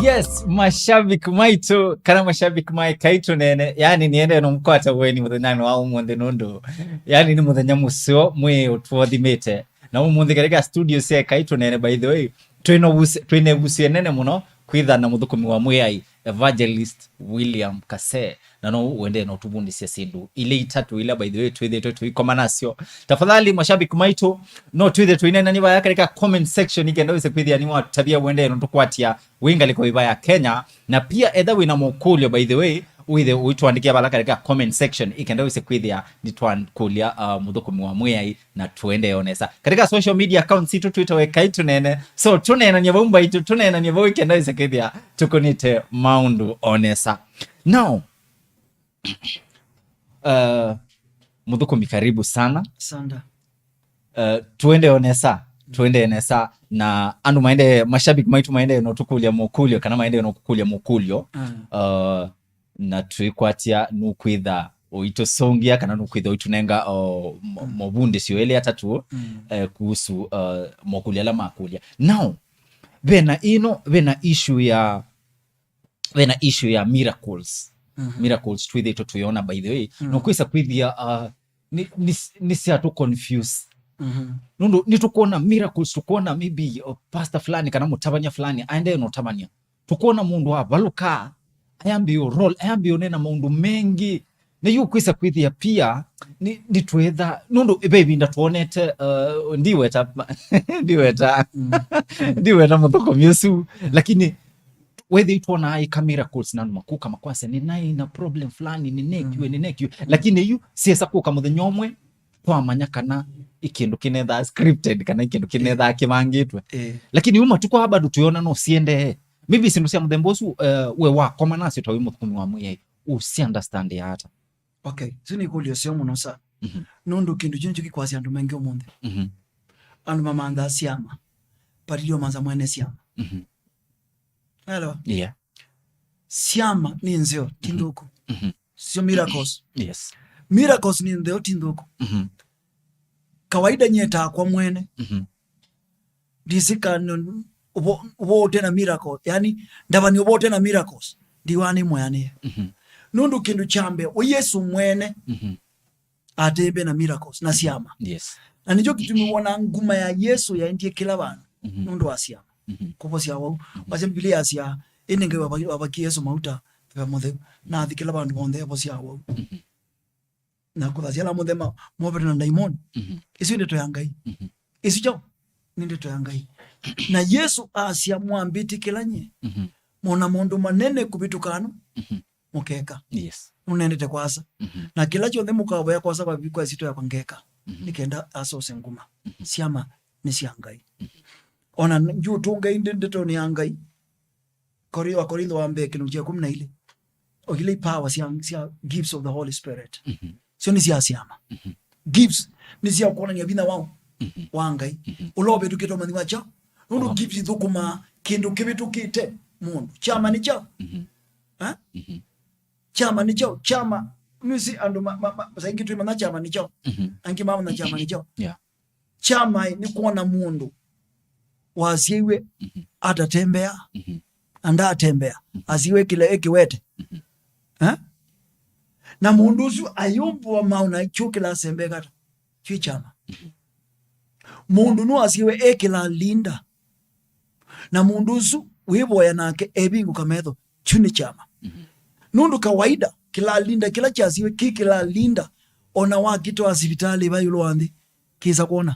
Yes, mashabiki maitu kana mashabiki mai kaitu nene yani niende no mkwata weni muthenya wa umuthi nundu yani ni muthenya mucio mwi utwothimite na umuthi garika studio cia kaitu nene. By the way twine gucie nene muno kwitha na muthukumi wa mwai Evangelist William Kasee na no wende no tubundisia sindu ile itatu ile. By the way twithe twikoma nacio tafadhali mashabiki maitu no twithe twinena ni baya katika comment section igenda wise kwithia ni watu tabia wende no tukwatia winga liko ibaya Kenya na pia edha wina mukulio. By the way uitwandikia bala katika comment section ikenda wise kwithia ni twankulia muthukumi wa mwai na tuende onesa katika social media accounts itu Twitter EKAI TUNEENE. So tunena nyebomba itu tunena nyebo ikenda wise kwithia tukunite maundu onesa. Now muthukumi karibu sana. Sanda. Tuende onesa na andu maende mashabiki maitu maende no tukulia mukulio kana maende no kukulia mukulio na tuikwatia nukwitha oito songia kana nukwitha oitunenga mobunde sio ile atatu kuhusu mokulia la makulia. Now vena issue ya miracles. Miracles twithe to tuiona. By the way no kwisa kwithia ni sia to confuse nundu ni tukuona miracles, tukuona maybe pastor fulani kana mutabanya fulani aende no tabanya, tukuona mundu wa baluka ayambio role ayambio nena mundu mengi na yu kwisa kwithia pia ni twetha nundu baby ndatuonete ndiweta muthoko myesu lakini whether itona ai miracles na makuka makwase ni nai na problem fulani ni nekiwe lakini yu siesa kuka muthenya omwe kwa manyakana ikindu kinetha scripted kana ikindu kinetha kimangitwe lakini uma tuko haba tuiona no siende maybe sindu cia muthembosu we wa koma nasio tawi muthukumi wa mwai usi understand ya hata okay sini kulio sio muno sa nundu kindu chinju kikwasi andu mengi omunthe andu mamanda siama parilio manza mwene siama hello yeah siama ni nzeo tinduku sio miracles. Yes, miracles ni nzeo tinduku kawaida nyeta kwa mwene disika ubo tena miracle yani ndabani ubo tena miracles diwani mwani nundu kindu chambe o Yesu mwene atebe na miracles na siama. Yes, na nijo kitumuona nguma ya Yesu ya ndie kila bana nundu wa siama kupo sia wao basi Biblia sia inenge wabaki Yesu mauta kwa mothe na athikila bandu bonde hapo sia wao na kuthazia la muthema mobere na daimon isi ndeto ya Ngai isi jo ni ndeto ya Ngai na Yesu asia mwambiti kilanye mona mundu manene kubitukano mukeka. Yes, unendete kwasa na kila chothe mukabo ya kwasa kwa bikwa sito ya kwangeka nikenda asose nguma siama ni sia Ngai ona juu tunga inde ndeto ni Ngai Korintho wa mbeke nujia 12 ogile power sia gifts of the Holy Spirit sio ni sia siama gifts ni sia kuona nyabina wao wangai ulobe tukito mani wacha nundu gifts thukuma kindu kibitukite mundu chama ni chao chama ni chao chama nisi andu saingi tu mana chama ni chao angi mama na chama ni chao yeah chama ni kuona mundu waziwe atatembea anda atembea asiwe kile ekiwete na mundu su ayumbu wa mauna chukila sembe kata chichama mundu nu asiwe ekila linda na mundu su wiboya nake ebingu kametho chuni chama nundu kawaida kila linda kila chasiwe kila linda ona wakito hospitali bayulo wandi kisa kuona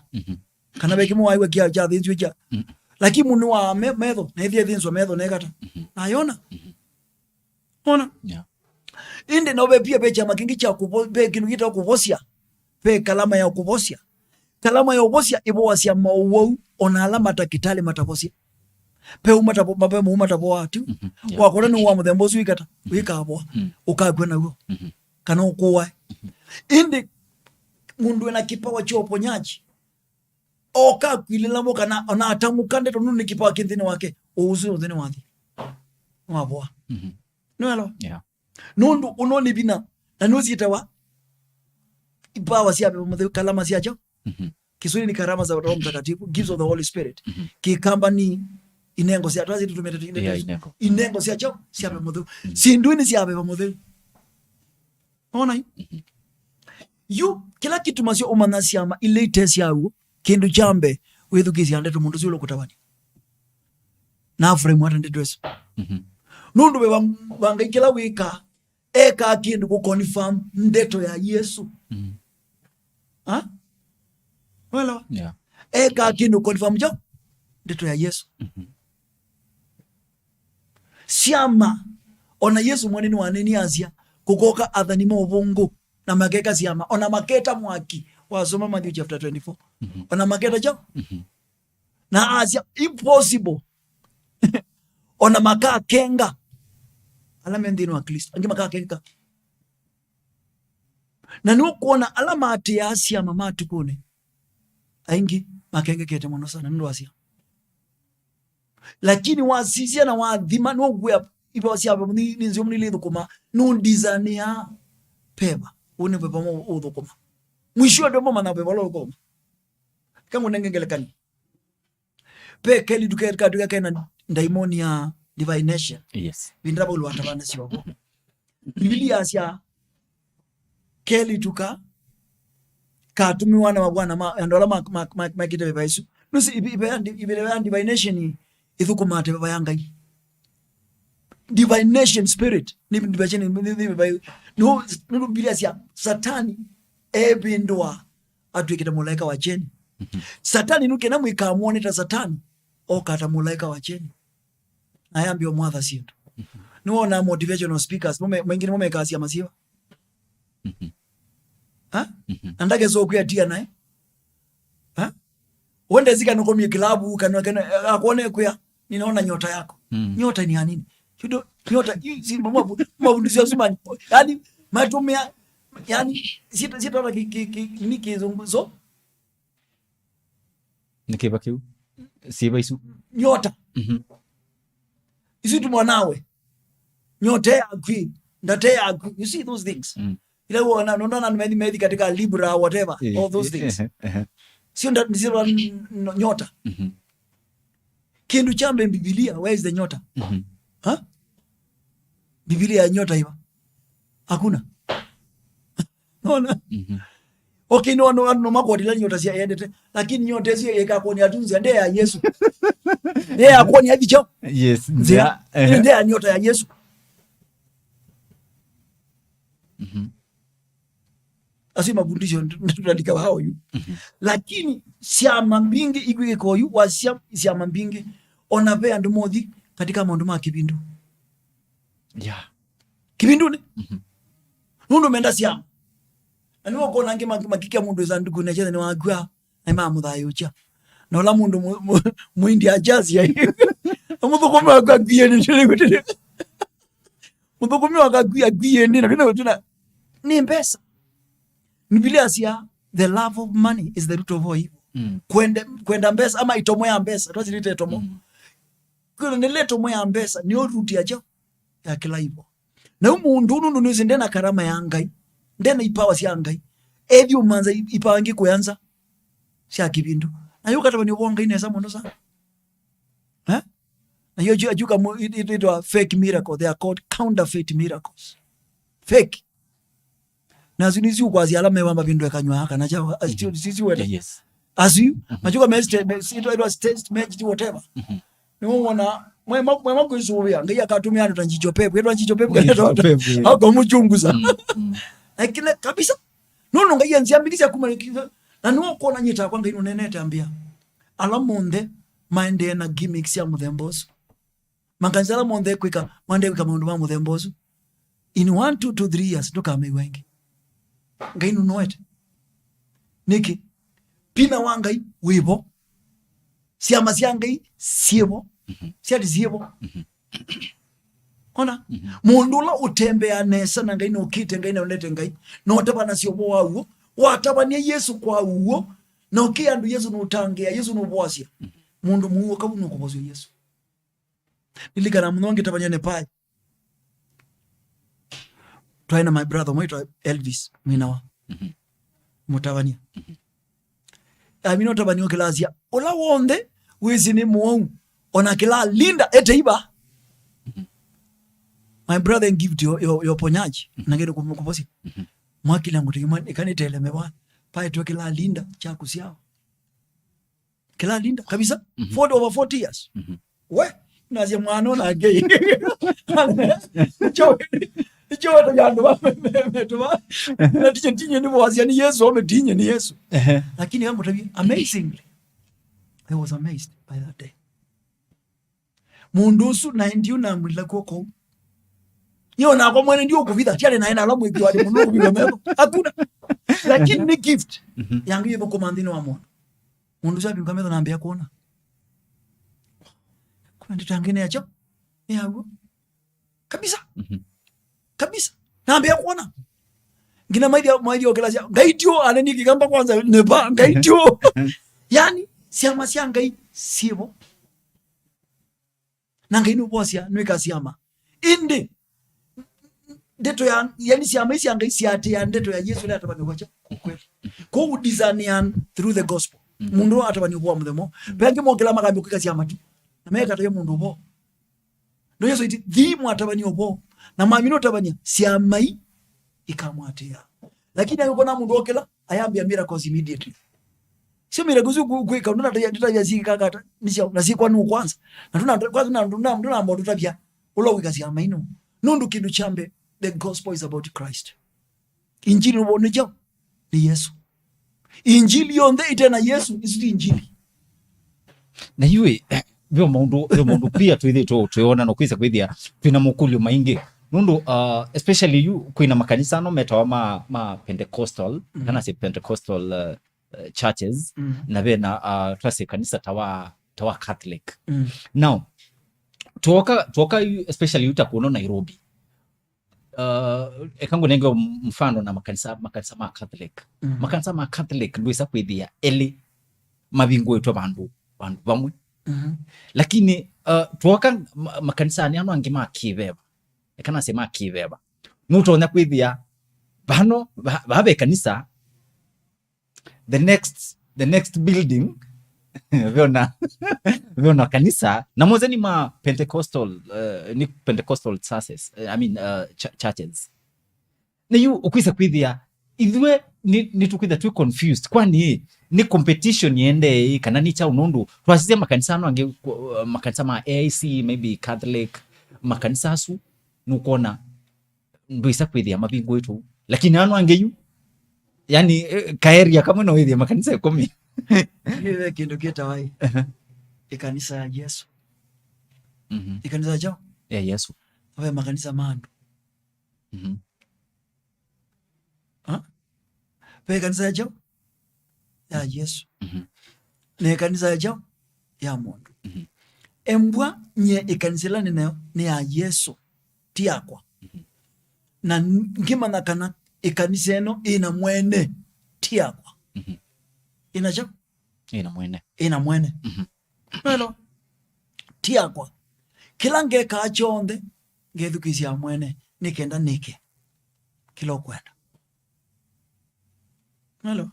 kana bekimu waiwe kia cha thinju cha lakini mundu wa metho na ithie thinzo metho negata ayona ona yeah inde no be pia becha makingi cha be kinu kita kuvosia be kalama ya kuvosia ibo wasia mauwo ona alama takitali matavosia pe umatapo mapema umatapo watu wakora ni wa muthembo suikata wikabo ukakwena go kana ukuwa inde mundu ena kipawa cha uponyaji oka kwilila mo kana ona atamukande to nuni kipawa kinthini wake uuzu uthini wathi mwaboa no hello yeah nundu unoni bina na nuzitawa ipawa sia be kalama sia cho Kiswahili ni karama za Roho Mtakatifu, gifts of the Holy Spirit. Kikamba ni inengo cia twazi tumete inengo cia chao cia be muthu sinduini cia be muthu ona yu kila kitu masio umana ciama ile itesi yawo kindu chambe withukisia ndeto mundu cio lokutabani na frame what and dress nundu be wangaikila wika eka kindu ku confirm ndeto ya Yesu ha wala yeah eka kindu confirm jo ndeto ya Yesu siama ona Yesu mwanini waneni asia kukoka athani mobongo na makeka siama ona maketa mwaki wasoma Matthew chapter 24 ona maketa jo na asia impossible ona maka kenga alama ndino wa Kristo angi maka kenga na nuo kuona alama ati ya asia mama tukune aingi makenge kete mono sana ndo asia lakini wasizia na wadhima no gwe ipo asia ni nzio mnile thukuma no dizania peba une peba mo uthukuma mwisho ndo mama na peba loko kama nengengele kani pe keli duka kana daimoni ya divination yes bindrabo lwatabana siwako Biblia asia keli tuka katumi wana wa Bwana andola makite beba Yesu nusi ibe divination ithukuma beba yangai divination spirit ni divination no Biblia asia satani ebindwa atwikita malaika wa cheni satani nuke na mwikamuone ta satani okata malaika wa cheni ayambio mwadha sinto niona motivational speakers mwingine mweka ya masiwa ha andage zo kuyatia naye ha wende zika nokomie klabu kana akone kuya ninaona nyota yako nyota ni ya nini kido nyota si mabundisho sima yani matumia yani sitaona kizunguzo nikiba kiu siba isu nyota isi tumwanawe nyota ya agri ndate ya agri you see those things ile wana nondana medi katika Libra whatever all those things sio ndio nyota kindu chambe Biblia where is the nyota ha Biblia ya nyota hiyo hakuna naona okay no makodila nyota sia yendete lakini nyota sio yeka koni atunzi ndia ya Yesu yeye akoni abicho yes ndia nyota ya Yesu asi mabundisho tutandika hao yu lakini siama mbingi igwike koyu wa siama mbingi onapea ndumothi katika maundu ma kibindu yeah kibindu ne nundu menda siama aniwo kona nge makikia mundu za ndugu na chene wagwa aima muthayo cha na la mundu muindi ajazi ya amuto koma akagwie ni chene gutire muto koma akagwie ni na tuna ni pesa Biblia asia the love of money is the root of all evil kwenda mbesa ama itomo ya mbesa twazilite itomo kuna nile tomo ya mbesa ni root ya jo ya kila evil na umundu nundu nuzinde na karama ya ngai ndena ipawa sia ngai evyo manza ipawa ngi kuyanza sia kibindu na yuka tabani wonga ineza mono sana na yo ajuka it fake miracle they are called counterfeit miracles fake na zinizi ukwazi alama wamba bindu ekanywa haka na jawa sisi wete yes asu majuka it was test match whatever niwona mwema kuisuya ngai akatumia ndo tanjicho pepo yetu tanjicho pepo kana hako muchunguza lakini kabisa nono ngai anziambiliza kumalikiza na nuo kona nyita kwa ngai nonene ambia alamonde mande na gimmicks ya muthembozo manganzala monde kwika mande kwika mundu wa muthembozo in 1 2 to 3 years tukame wengi ngai nunoete niki pina wangai wibo siama siangai siebo siati siebo ona mundu la utembea nesa na ngai no kite ngai na onete ngai no tabana sio bo wawo watabania Yesu kwa uwo na ukiandu Yesu no utangea Yesu no bwasia mundu muwo kabuno kubozio Yesu niligana mnonge tabanyane pai twaina my brother mwaitwa Elvis minawa mutavania amino tabanio kilazia ola wonde wizi ni muongo ona kila linda eteiba. My brother gift yo ponyaji nangere kuposi mwakila ngutima ikanitele mewa pa to kila linda cha kusiao kila linda kabisa for over 40 years we naje mwana na gay cho to yandu ba metuba na tinye ni wazia ni Yesu ometinye ni Yesu lakini yangu tabi amazingly I was amazed by that day mundusu na ndio na mwila koko yo na kwa mwene ndio kuvida tiale na ina alamu ikiwa ni mundu bila mero hatuna lakini ni gift yangu yibo komandino wa mono mundu sabi ngameza naambia kuona kuna ndio tangine yacho yangu kabisa kabisa naambia kuona ngina maidi okela ngaitio aneni kigamba kwanza neba ngaitio yani siama siangai sibo nanga ino bosia nweka siama inde ndeto ya yani siama isi angai siate ya ndeto ya Yesu le atabani kwacha kweli ko design through the gospel mundu atabani kwa mdemo benge mogela magambi kweka siama tu na meka tayo mundu bo no Yesu iti dhimu atabani obo na mamino atabani siama ikamwatia lakini yuko na mundu okela ayambia miracles immediately sio miracles kuika ununa tata zika kata nisha na si kwanu kwanza na tuna kwanza na ambo tutabia ulo wikazi amaino nundu kindu chambe the gospel is about Christ injili ubonejo ni Yesu injili yonde itena Yesu isi injili na yue vyo mundu pia tuithi tuona no kwisa kwithia twina mukulu maingi nundu especially you kuina makanisa no metawa ma Pentecostal kana si Pentecostal churches na vena twase kanisa tawa Catholic now tuoka especially utakuona Nairobi ekango nengo mfano na makanisa ma Catholic makanisa ma Catholic ndio isa kwithia eli mabingu etu bandu bamwe lakini tuoka makanisa ni anu angi makiveba ekana sema kiveba nutonya kwithia bano babe kanisa the next building viona kanisa na mozeni ma Pentecostal ni Pentecostal churches churches na yu ukwisa kwithia idwe ni tukwitha tu confused kwani ni competition yende kana ni cha unundu twasizia makanisa no ange makanisa ma AIC maybe Catholic makanisa asu nukona ndwisa kwithia mabingu yetu lakini anu angeyu yani kaeria kama no withia makanisa komi ile kindu kitawai ikanisa ya Yesu ikanisa jao ya Yesu awe makanisa mandu pe kanisa jao ya Yesu ne kanisa jao ya mundu embwa nye ikanisela ni ya Yesu tiakwa na ngima na kana ikanisa eno ina mwene tiakwa inacho ina mwene pero tiakwa kila ngeka achonde ngethukisia mwene nikenda nike kila kwenda hello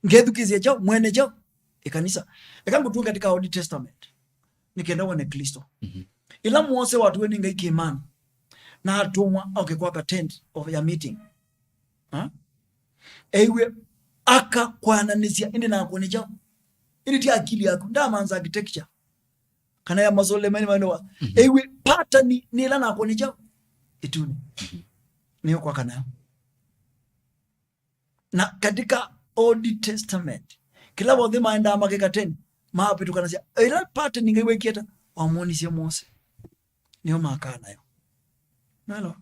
ngethukisia cho mwene cho ikanisa ekangu tu katika Old Testament nikenda wane Kristo ila muose watu weni ngai kimani na atumwa kwa attend of your meeting ewe aka kwananisia indi na kone chao indi ti akili yako ndamanza architecture kana ya mazole mani ewe pata ni ila na kone chao ituni niyo kwa kana na katika Old Testament kila wodhi maenda makeka 10 maapi tukanasia ila pata ni ngewe kieta wamoni siya Mose niyo makana yo nalo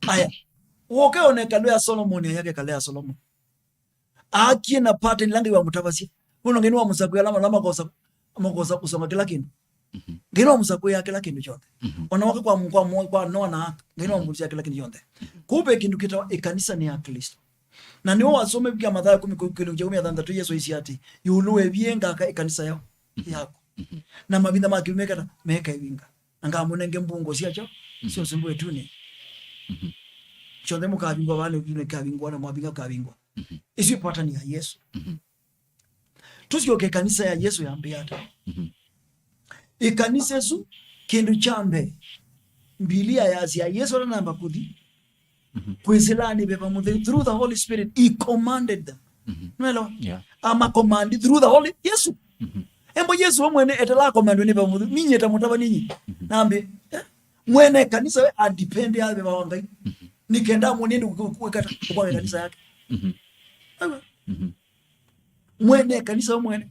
aya woke one kalo ya Solomon yake kalo ya Solomon aki na pata nilangi wa mutavasi uno ngeni wa musaku ya lama kosa kusoma kila kintu ngeni wa musaku ya kila kintu chote wanawake kwa noa na ngeni wa musaku ya kila kintu chote kube kintu kita ikanisa ni ya Kristo na niwo wasome bya Mathayo 10:13 Yesu isi ati yuluwe bienga ka ikanisa yao yako na mabinda makimeka meka ibinga anga munenge mbungo siacho sio simbu etuni chonde mukabingwa bale ubine kabingwa na mwabinga kabingwa isi pata ni ya Yesu tusio ke kanisa ya Yesu ya ambiata ikanisa su kindu chambe Biblia yasia Yesu na namba kudi kwisilani beba muthe through the Holy Spirit he commanded them. Mwelo ama command through the Holy Yesu. Embo Yesu mwene etala command ni beba muthe ninyi tamutaba ninyi nambe mwene kanisa we adepend ya beba wangai nikenda munende kuweka kwa kanisa yake. Mwene kanisa mwene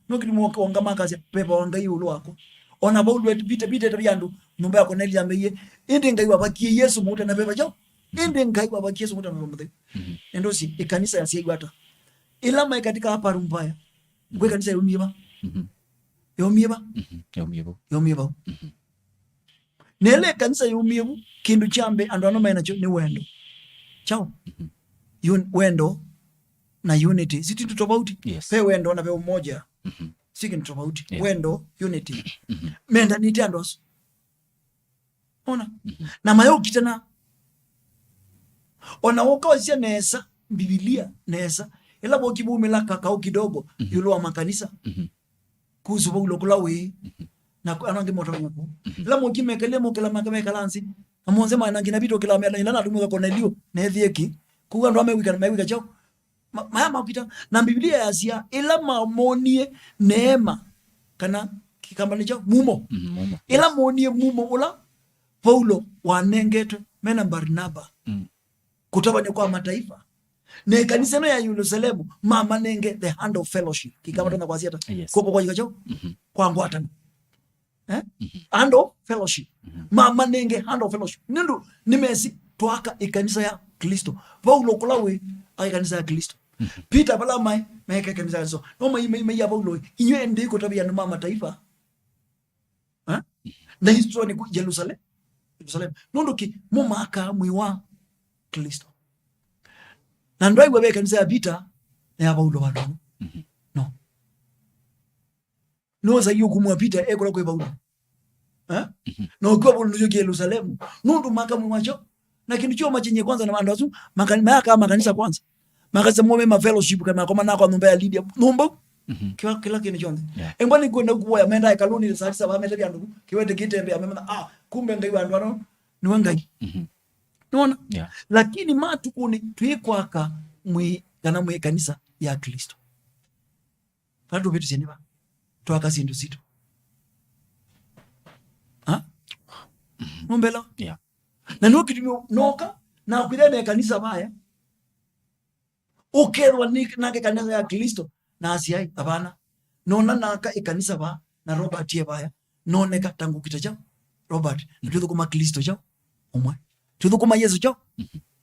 nokiri mwoka wangama kazi beba wangai ulo wako ona baulu bite tabiyandu numba yako neli ameye indi ngai babakie Yesu muta na beba jao indi ngai babakie Yesu muta na beba endosi ikanisa ya siegwata ilama katika hapa rumbaya ngwe kanisa yomiba yomiba nele kanisa yomibu kindu chambe ando anoma inacho ni wendo chao wendo na unity zitu tofauti pe wendo na pe umoja siki tofauti wendo unity menda niti andoso ona na mayo kitana ona wokawasia nesa Biblia nesa ela bokibumela kakao kidogo yulo wa makanisa kuzuba ulokulawe na anange moto nguko la mokimekele mokela makamalansi amonze mana nginabito kila mela ina nadumuka Cornelio na ethieki kuga ndo amewika chao mama ukita na Biblia yasia ila mamonie neema kana kikambani chao mumo ila monie mumo ula Paulo wanengetwe mena Barnaba kutabanya kwa mataifa ne kanisa no ya Yerusalemu mama nenge the hand of fellowship kikamata kwa siata kopo kwa chao kwa ngwata hand of fellowship mama nenge hand of fellowship nindu nimesi twaka ikanisa ya Kristo Paulo kulawe ai kanisa ya Kristo Peter bala mai meke kanisa so no mai ya Paulo inyo ndiko tabia no mama mataifa na history ni ku Jerusalem nondoki mumaka mwiwa Kristo na ndoi wewe kanisa ya Peter na ya Paulo bado no za yuko mu Peter ekola kwa Paulo no kwa Paulo ndio Jerusalem nondo maka mwacho na kindu choma chenye kwanza na mandazu makanisa makanisa kwanza makasa mwe ma fellowship kama kama na kwa nyumba ya Lydia nombo kila kindu chonde engwani kwenda kuwa amenda ikaluni saa 7 amenda byandu kiwete kitembe amema kumbe ngai wandu ano ni wangai unaona lakini matu kuni twikwaka kana mwe kanisa ya Kristo patu vitu siniba twaka sindu sito Mumbela na nuko kitu noka na kwirene kanisa baya ukerwa nake kanisa ya Kristo na asiai abana nona naka ikanisa ba na Robert yebaya noneka tangu kitacha Robert tuzo kuma Kristo chao umwe tuzo kuma Yesu chao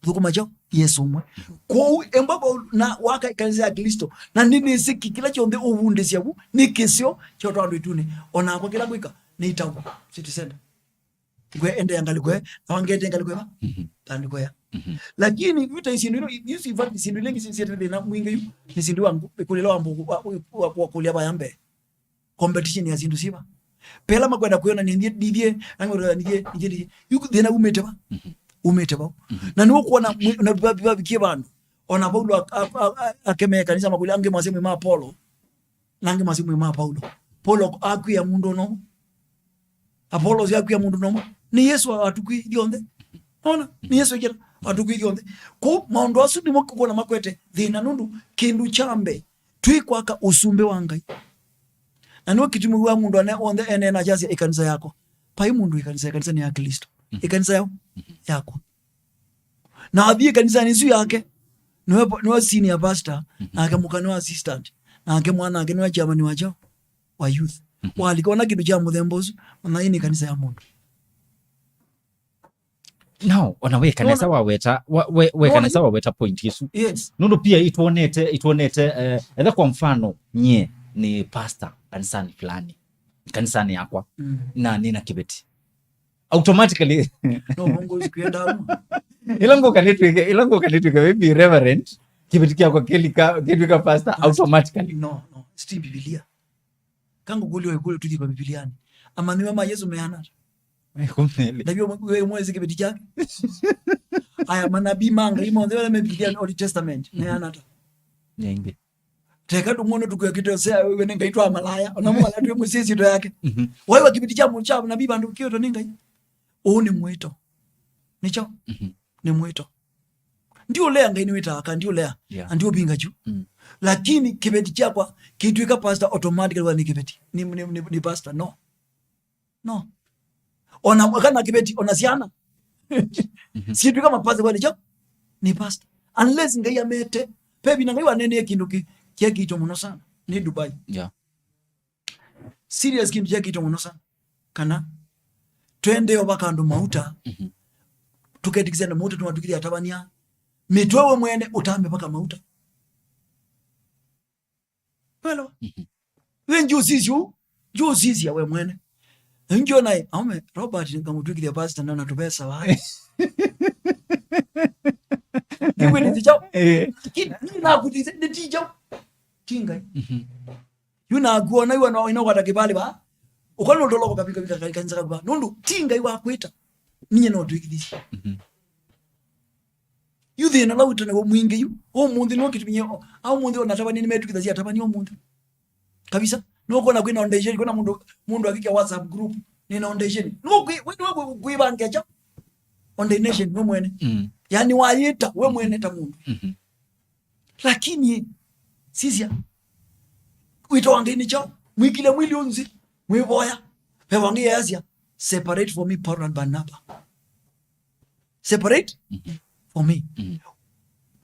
tuzo kuma chao Yesu umwe kwa embabo na waka ikanisa ya Kristo na nini siki kila chonde ubunde siabu ni kesio choto andu itune ona kwa kila kwika ni tawo city center kwe ende yangalikwe awangete yangalikwe ba tandiko ya lakini vita isindu yusi vati isindu lengi sisi na mwinga yu isindu wangu kulelewa mbugu kwa kulia bayambe competition ya zindu siba pela makwenda kuona ni ndie angora nije yuko dena umete ba na niwo kuona na biba bikie bandu ona Paulo akeme kanisa makuli ange mwasemu ma Paulo nange mwasemu ma Paulo akuya mundu no Apollo yakuya mundu no ni Yesu atukwi dionde ona ni Yesu kira atukwi dionde ko maondo asudi mokona makwete thina nundu kindu chambe twikwaka usumbe wangai na no kitimu wa mundu ane on the ene na jazi ikanisa yako pai mundu ikanisa ni ya Kristo ikanisa yako na abi ikanisa ni su yake niwe senior pastor na akamukano assistant na akemwana akenwa chama ni wajao wa youth walikona kitu cha muthembozu na ini kanisa ya mundu now ona we kanisa waweta we kanisa waweta point yesu nundu pia ituonete etha kwa mfano nye ni pastor kanisani fulani kanisani yakwa na nina kibeti automatically no mungu ukienda ilango kanitwike maybe reverend kibeti kyako kilika pastor automatically no still Biblia kango gulio kule tuji kwa Biblia ama ni mama Yesu meana kumele nabio wewe mwezi kibeti chake aya manabii manga imo ndio Biblia Old Testament meana ta nyingi teka tumuone tukuyakitwa sea wewe nenga itwa malaya onamwala tu musisi to yake wewe kibiti cha mchavu na biba ndio to ninga ni mwito nicho ni mwito ndio lea ngai niwita aka ndio lea ndio binga juu lakini kibeti chakwa kitwika pastor automatically ni kibeti ni pastor no ona kana kibeti ona siana si tu kama pastor wale jo ni pastor unless ngai amete pebi na ngai wanene ekindu kito muno sana ni Dubai serious kindu kito muno sana kana twende obakando mauta tuketikizana mauta tumatukiri atabania mitwewe mwene utambe paka mauta wala wenju zizi ya we mwene njoo naye ame Robert nikamutukiri pastor na natubesa wapi niwe nitijao na kutize nitijao kinga yuna guona iwa ina kwata kibali ba ukono ndoloko kapika kanza ba nundu tinga iwa kwita ninye no twikidisi yuthi na lauta na mwingi yu mundi no kitumye au mundi onataba nini metukidasi ataba ni mundi kabisa no kona kwina ondation kona mundu akike WhatsApp group ni na ondation no wewe kuibange cha ondation no mwene yani wayita we mwene ta mundu lakini sisi wito wange ni chao mwikile mwili unzi mwiboya pe wange yasia separate for me Paul and Barnabas separate for me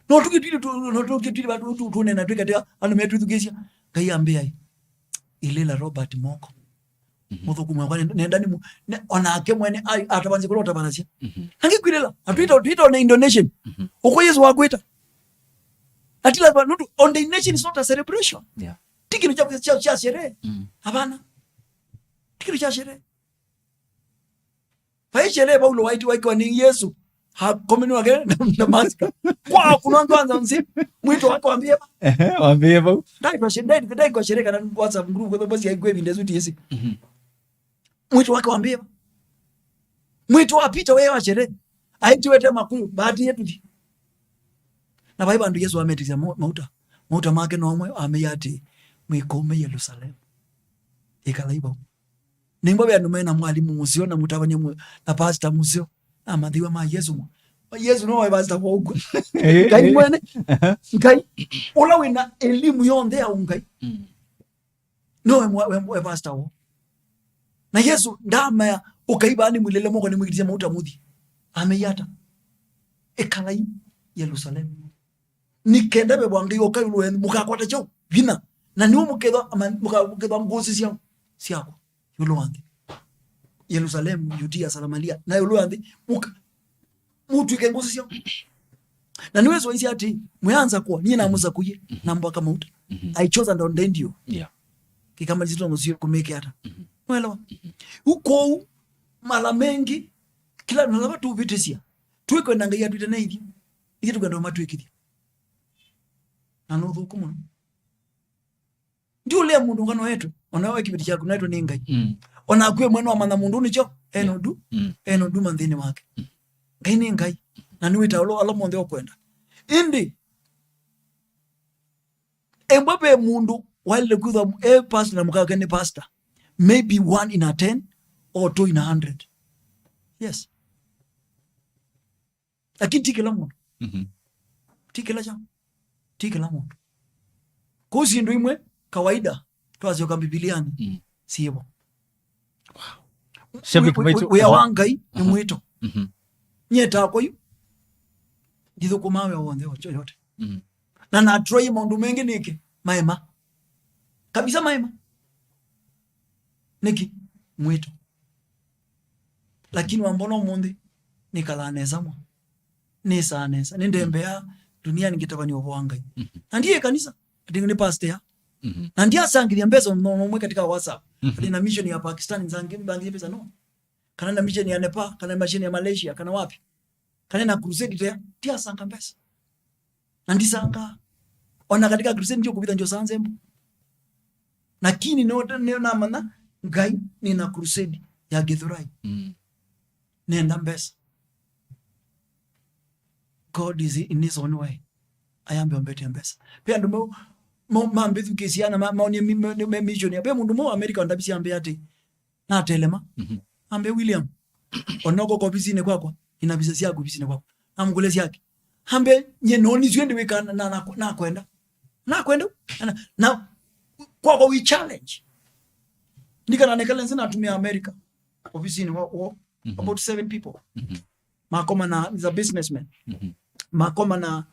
no tukitili batu tunena twikatia anu metu tugesia kayambia ilela Robert Moko muthuku mwa nenda ni onake mwene atabanze kulota banasia angikwilela atwita na Indonesian uko Yesu wakwita atila ba nutu on the nation is not a celebration tikino cha sherehe hapana tikino cha sherehe faishele Paulo waitwa ni Yesu ha komeni wake na maska kwa kuna kwanza msimu mwito wake waambie ba dai kwa sherehe kana WhatsApp group kwa bosi haikwe vindezo tisi mwito wake waambie mwito wapita wewe wa sherehe aitiwete makulu bahati yetu na baiba ndu Yesu ametizia mauta make no mwe ameyati mwikome Yerusalemu ikalaiba nimbo bya numena mwalimu musio na mutabanye na pastor musio amadhiwa ma Yesu no wa pastor wogo kai mwene kai ola wina elimu yonde au ngai no we pastor wo na Yesu ndama ukaiba ni mulele moko ni mwikizia mauta mudhi ameyata ikalai Yerusalemu nikenda be bwangi okayulu mukakwata cyo bina na niwo mukeba ngozi siako yulo wangi Yerusalemu Judea Samaria na yulo wangi mutu ke ngozi siako na niwezo isi ati mwanza kwa nina amuza kuye na mbaka mauta aichoza ndo ndio kikama zito muzio kumeke hata mwelewa uko mala mengi kila nalaba tu vitesia tuiko ndangaia twite na hivi ikitu gando matu ikidi nanothu kumu ndio le mundu ngano yetu onawe kibiti chako naito ni ngai ona kwe mwene wa mana mundu nicho enodu mandhini wake ngai ni ngai na niwita alo monde okwenda indi embabe mundu wale kudha pastor na mukaka ni pastor maybe 1 in a 10 or 2 in a 100 yes lakini tikila mundu tikila mundu kuzi ndu imwe kawaida twazioka bibiliani sibo we wangai ni mwito nyeta kwa yu ndithu kumawe wonde ocho yote na natroi mundu mengi niki maema kabisa maema niki mwito lakini wambono mundi nikalaneza mwa nisaneza nindembea dunia ningitabani obwangai ndiye kanisa ndingi pastor na ndiye asangilia mbezo mwe katika WhatsApp na mission ya Pakistan nzangi mbangi pesa no kana na mission ya Nepal kana na mission ya Malaysia kana wapi kana na crusade tia sanga mbesa na ndisanga ona katika crusade ndio kupita ndio sanzembo lakini na mana ngai ni na crusade ya Githurai nenda mbesa God is in his own way ayambe ombete mbesa pia ndume mambe tukisiana maoni mission ya mundu mo America ndabisi ambe ati na telema ambe William onoko ko bisine kwakwa ina business yako bisine kwakwa amgolezi yake ambe nye noni zwende weka na kwenda na kwakwa we challenge nikana nekala nzina atumia America ofisini wa about 7 people makoma na is a businessman makoma na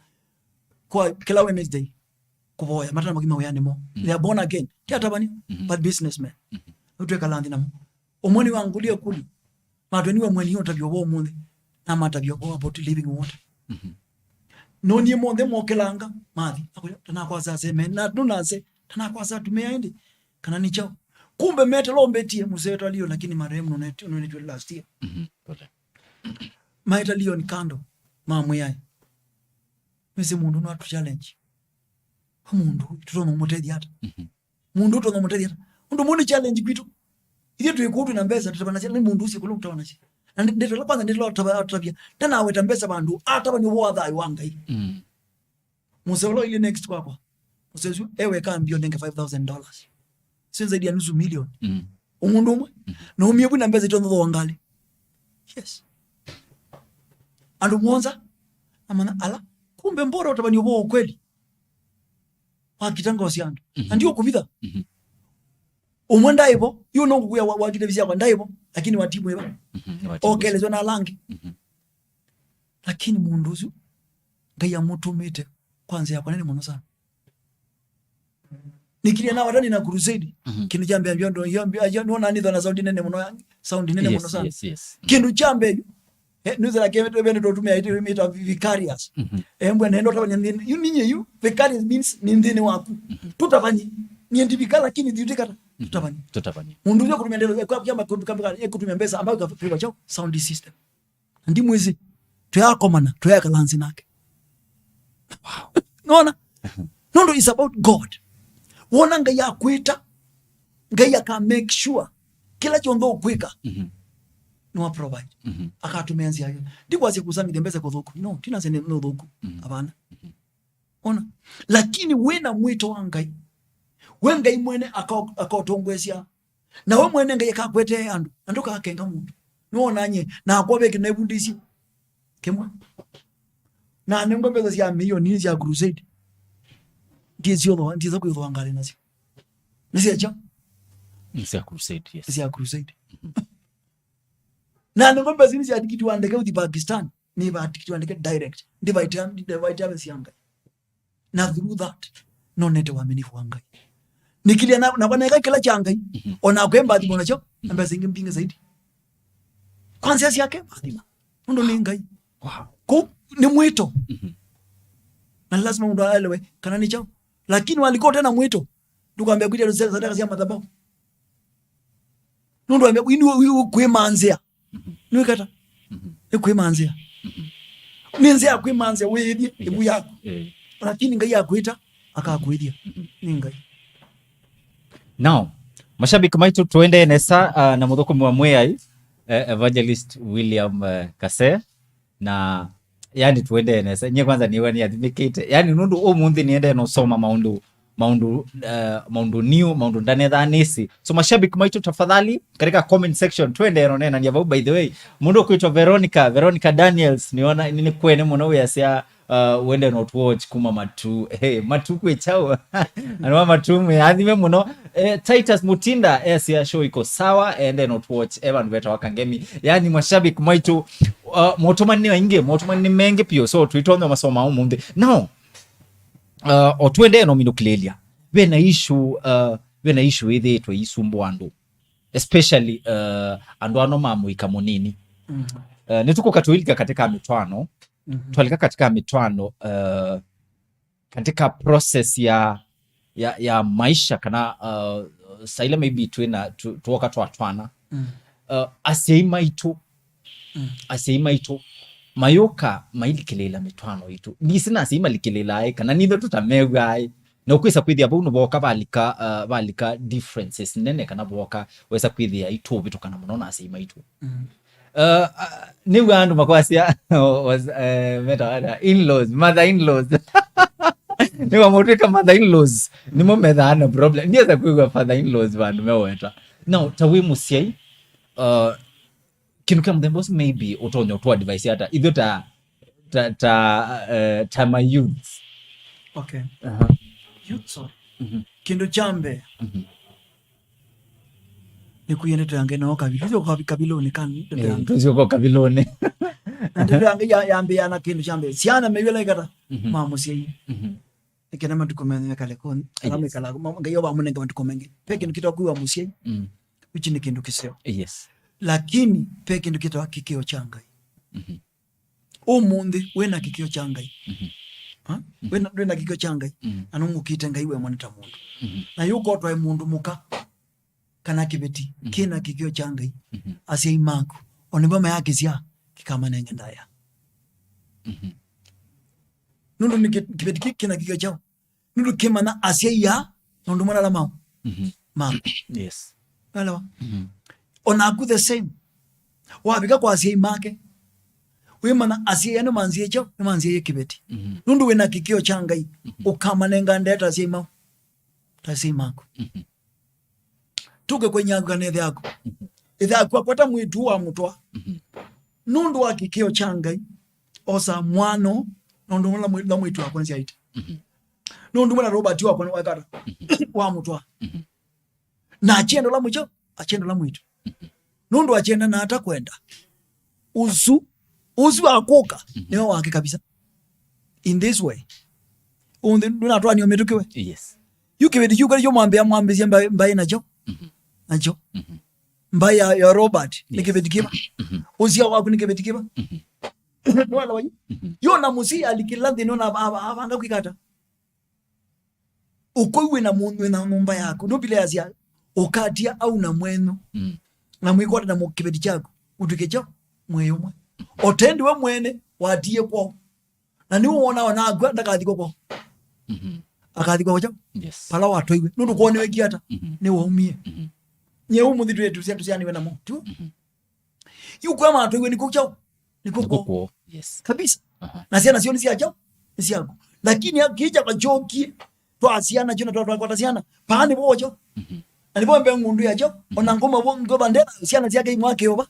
kwa kila Wednesday kuvoya matana magima oyane mo they are born again tiatabani but businessman utweka landi na omoni wangulie kuli matweni wa mweni otabyo bo munde na matabyo bo about living water noni monde mokelanga mathi tana kwa sasa men na tunase tana kwa sasa tumeaende kana ni chao kumbe mete lombetie museto alio lakini marehemu nonetwe last year maita lio ni kando mamwe yae mese mundu no atu challenge mundu tutono mutedi hata mundu tutono mutedi hata mundu muni challenge kwitu ile tuikutu na mbesa tutabana challenge mundu usi kulo kutawana chi na ndeto la kwanza ndilo tabia tena aweta mbesa bandu hata bani wo adha iwanga hii muselo ile next kwakwa musezu ewe kambio ndenge $5,000 sio zaidi ya nusu milioni umundu umwe na umiebu na mbesa itono wangali yes andu mwonza amana ala kumbe mbora utabani wo kweli wakitanga osiando ndio kubitha umwenda ibo you know kuya wakite bisia kwa ndaibo lakini watimu eba okelezo na langi lakini munduzu ngaya mutumite kwanza ya kwanene muno sana nikilia na wadani na crusade kindu jambe ambio ndio nona ni dhona sound nene muno sana kindu jambe nuze la keme twebene totumia ite mita vicarious embwe nendo tabanya you vicarious means nindini waku tutabanyi niendibika lakini diutikata tutabanyi mundu yo kutumia ndelo kwa kama kutumia mbesa ambayo kwa chao sound system ndi mwezi tuyakomana tuyakalanzi nake wow nona nondo is about God wona nga yakwita nga ka make sure kila chondo kwika no provide akatumia nzi yayo ndikwazi kuzamira mbesa kodhoku no tina sene no dhoku abana ona lakini wena mwito wangai wenga imwene akotongwesia na we mwene ngai kakwete andu andoka akenga mundu nonanye na akwabeke na ibundisi kemwa na nembo mbeza sia milioni ya crusade ndizo kuyodhangale nazo nisiacha nisia crusade yes nisia crusade na ngombe zini sia tikiti wandeke uti Pakistan ni ba tikiti wandeke direct ndivaita sianga na through that no nete waaminifu wangai nikilia na bwana kila changai ona kwemba ati bonacho amba zingi mpinga zaidi kwanza yake adima ndo ni ngai wow ko ni mwito na lazima ndo aelewe kana ni chao lakini waliko tena mwito tukwambia kuja sadaka za madhabahu ndo ambia ini kwemanzia ni kata kwemanzia ninzia kwemanzia wewe ebu yako lakini ngai yakuita akakuidia ni ngai. Now mashabiki maitu tuende nesa na muthukumi wa mweyai Evangelist William Kasee na yani tuende nesa nye kwanza niwe ni advocate yani nundu umuthi niende no soma maundu new maundu ndane thanisi so mashabiki maitu tafadhali katika comment section tuende ronena ni by the way mundu kuitwa Veronica Daniels niona nini kwene muno yasia wende not watch kuma matu matu kwechao anwa matu mwadhime muno Titus Mutinda ya show iko sawa and not watch Evan Veta wakangemi yani mashabiki maitu motomani wainge motomani menge pio so tuitonde masoma umunde now otwende no minukilelia bena issue ile to isumbo andu especially andu ano mamu ikamonini nituko katulika katika mitwano tualika katika mitwano katika process ya maisha kana saile maybe tuoka twatwana aseima itu mayoka mailikilela mitwano itu nisina aseima likilela kana nitho tutamegwa na kwisa kwithia buno boka balika differences nene kana boka wesa kwithia itu bitu kana munona aseima itu ni wandu makwasia was meta in-laws mother in-laws ni wamotwika mother in laws ni momethana problem ni za kuigwa father in laws vandu meweta now tawi musiai kinu kam thembos maybe utonyo to advice hata idho ta my youth okay youth so kindu chambe ni kuyende tange no kabilo kabiloni kan tuzo ko kabiloni ande tange yambe yana kindu chambe siana mewela ikata mamusiai ikena matukomene kale kon alamu kala ngayo ba munenge matukomenge peke nikito kuwa musiai which ni kindu kiseo yes lakini peke nikito kikio changai omundi wena kikio changai wena kikio changai anungu kitenga iwe mwanita mundu na yuko twa mundu muka kana kibeti kina kikio changai asia imako onibama yake sia kikama nenge ndaya nundu ni kibeti kina kikio chao nundu kimana asia ya nundu mwana la mau mako yes hello onaku the same wabika kwa asia imake wimana asia no manzie chao no manzie kibeti nundu wena kikio changai ukama nenga ndeta asia imao tasimako tuke kwenye aganethe yako itha kwa kwata mwitu wa mutwa nundu wa kikio changai osa mwano nundu mwana mwitu wa kwanza ite nundu mwana Robert wa kwanza wakata wa mutwa na achendo la mwicho achendo la mwitu nundu achenda na hata kwenda uzu akuka niyo wake kabisa in this way undu nunatwa ni ometukiwe yes yukibedi yukali yo mwambia mbaye nacho nacho mbaye ya Robert nikibedi kiba uzia wako nikibedi kiba wala wayi yo na musi alikilandi no na abanga kwikata ukoiwe na mundu na numba yako no bile azia okatia au na mwenu na mwikota na mukibedi chako utukecho mweyo mwe otendi we mwene watie kwa na ni uona wana agwa ndakathiko kwa akathiko kwa yes pala watoiwe nundu kuone weki hata ni waumie nye umuthi wetu sia tusiani we na mo tu yuko ama atoiwe ni kuchao ni kuko yes kabisa na sia sio ni sia chao ni sia yako lakini akija kwa joki to asiana jona to kwa asiana pani bojo alipo mbe ngundu ya chao ona ngoma bo ngoba ndena sia sia ke mwake yoba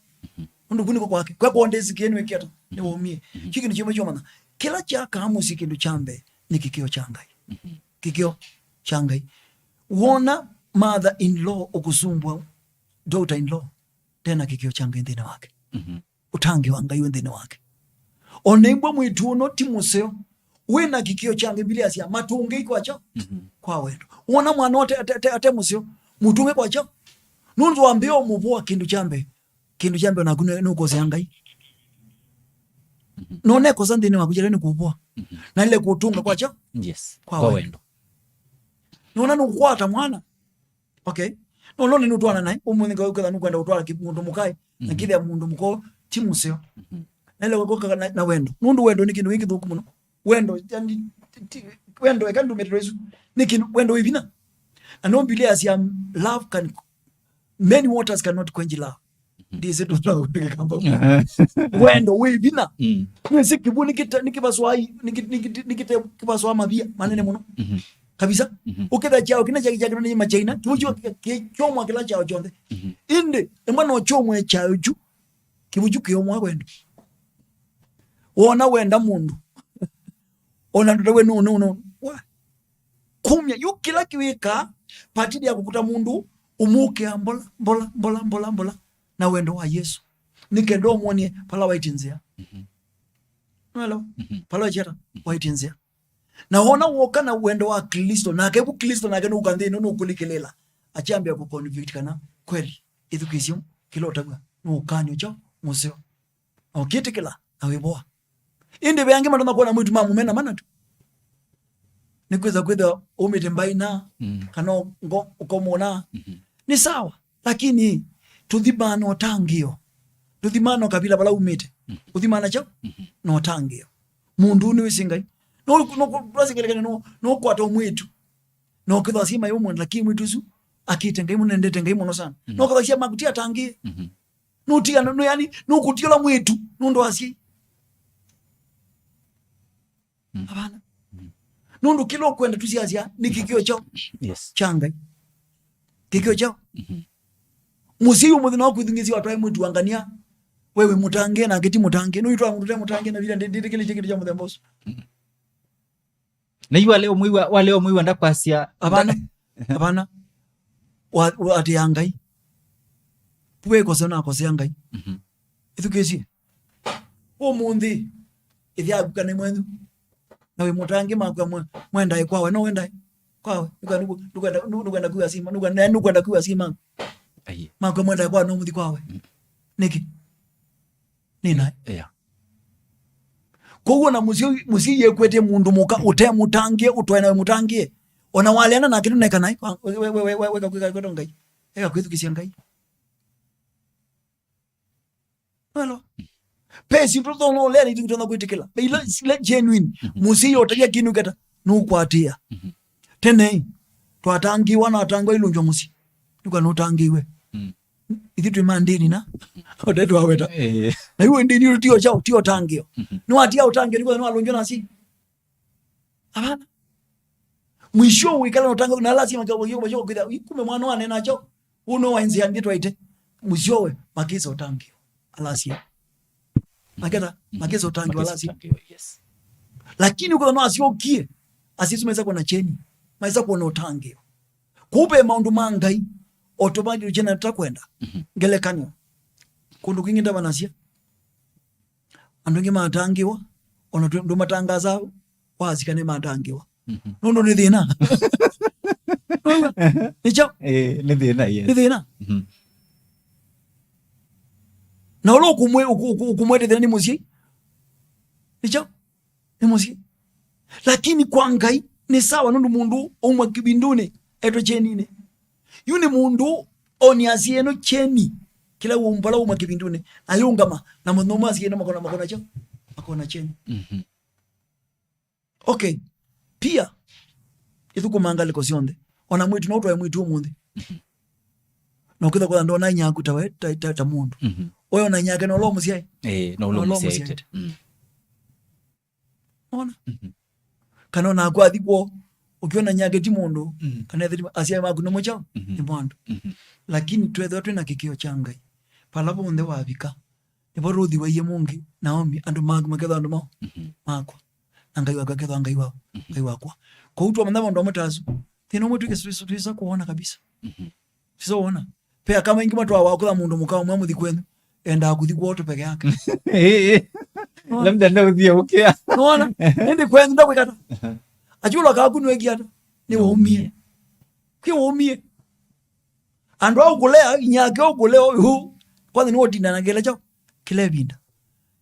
nundu kuniko kwake kwa kuondezi kieni weki hata ni waumie hiki ni chimo choma kila chaka amusi kindu chambe ni kikio changai kikio changai wona mother-in-law okusumbwa daughter-in-law tena kikio changai ndine wake utangi wanga iwe ndine wake oneimbwa mwituno timuseo wena kikio changai bilia sia matunge kwa cho kwa wendo wona mwana wote ate museo mutunge kwa cho nunzo wambio mubua kindu chambe onakune nuko zangai none ko sandine wakujere ni kubua na ile kutunga kwa cho yes kwa wendo nona nukwata mwana okay no ni nutwana naye umuntu ngakho nukwenda utwala kimundu mukai nakile ya mundu muko timuseo nele kokoka na wendo nundu wendo ni kindu wingi thuku muno wendo yani wendo ekandu metrezu ni kindu wendo ibina anombile as love can many waters cannot quench love ndize tutwa kamba wendo wibina mwese kibuni nikibaswai nikite kibaswa mabia manene muno kabisa ukeda chao kina chaki ni machaina kibuju kichomwa kila chao chonde inde emwana chomwe chao ju kibuju kiyomwa wendo wona wenda mundu ona ndo we no wa kumya yukila kiwika patidi ya kukuta mundu umuke mbola na wendo wa Yesu nikendo muone pala waitinzia hello pala chera waitinzia na ona woka na wendo wa Kristo na kebu Kristo na kenu ukande no kulikilela achambia ku convict kana kweli education kilotagwa no kanyo cho museo okitikila awiboa inde byange mandona kuona mwitu mamu mena manatu nikweza kweda umite mbaina kana ngo ukomona ni sawa lakini tudhimano tangio tudhimano kabila bala umite udhimana cho no tangio mundu ni wisingai no kwasikele no kwata umwitu no kidha sima yomo lakini mwitu su akitenga imu nendete ngai mono sana no kadhia makutia tangie no tia no yani no kutiola mwitu no ndo asi abana nundu kilo kwenda tusiasia ni kikio chao changai kikio chao musiu muthina wa kuthingizia watu ai mwitu angania wewe mutange na ngeti mutange no itwa mundu mutange na vile ndindi kile kitu cha muthemboso na iwa leo mwiwa ndakwasia abana ati yangai puwe ko sana ko yangai ithukezi o mundi ithia gukane mwenu na we mutange makwa mwenda ikwawe no wenda kwawe nugenda kuya sima nugenda kuya sima ayi makwa mwenda ikwawe no muthi kwawe niki nina koguo na musi yekwete mundu muka utemutangie utwena mutangie ona waliana na kitu neka nai we kakwika ngai eka kwithukisia ngai hello pesi mtoto no lele itu tona kwitikila bila sile genuine musi yotagia kinu keta nukwatia tene twatangiwa na tangwa ilunjo musi nuka nutangiwe ithi twimandini na odetu aweta na iwe ndini utio chao tio tangio no atia utangio niko no alonjo nasi abana mwisho wikala utangio na lazima kwa hiyo kwa kume mwana wane nacho uno wainzi anditwa ite mwisho we makizo utangio alasia mageta makizo utangio alasia lakini uko no asiokie asisumeza kwa na cheni maiza kuona utangio kupe maundu mangai automatically jena takwenda ngele kanyo kundu kingi ndabanasia andungi matangiwa ona ndo matangaza wazikane matangiwa nono ni thina nicho ni thina yes ni thina na ulo kumwete thina ni musi nicho ni musi lakini kwa ngai ni sawa nundu mundu umwa kibindune eto chenine yuni mundu oni asieno cheni kila umbala uma kibindune ayungama na munoma asieno makona cheni okay pia ithuko mangale ko sionde ona mwitu no twa mwitu umundi no kitha kwa ndona nyaku tawe ta mundu oyo na nyake no lo musiai no lo musiai ona kanona kwa thikwo ukiona nyage ti mundu kana thiri asia maku no mocha ni mwandu lakini twetho twina kikio changai palapo munde wabika ibo ruthi wa yemungi naomi andu magu maketho andu mao makwa angai wakaketho angai wao ngai wakwa kwa utwa mandamo ndo matazu tino mtu kisa kuona kabisa sio ona pia kama ingi mtu wakula mundu mukao mwamuthi kwenu enda kuthikwa oto peke yake labda ndio uthia ukia unaona ndi kwenu ndo kwikata ajulo kakunwe kiata ni waumie ki waumie andu au kulea nyake au kulea hu kwanza ni wotina na gele chao kile binda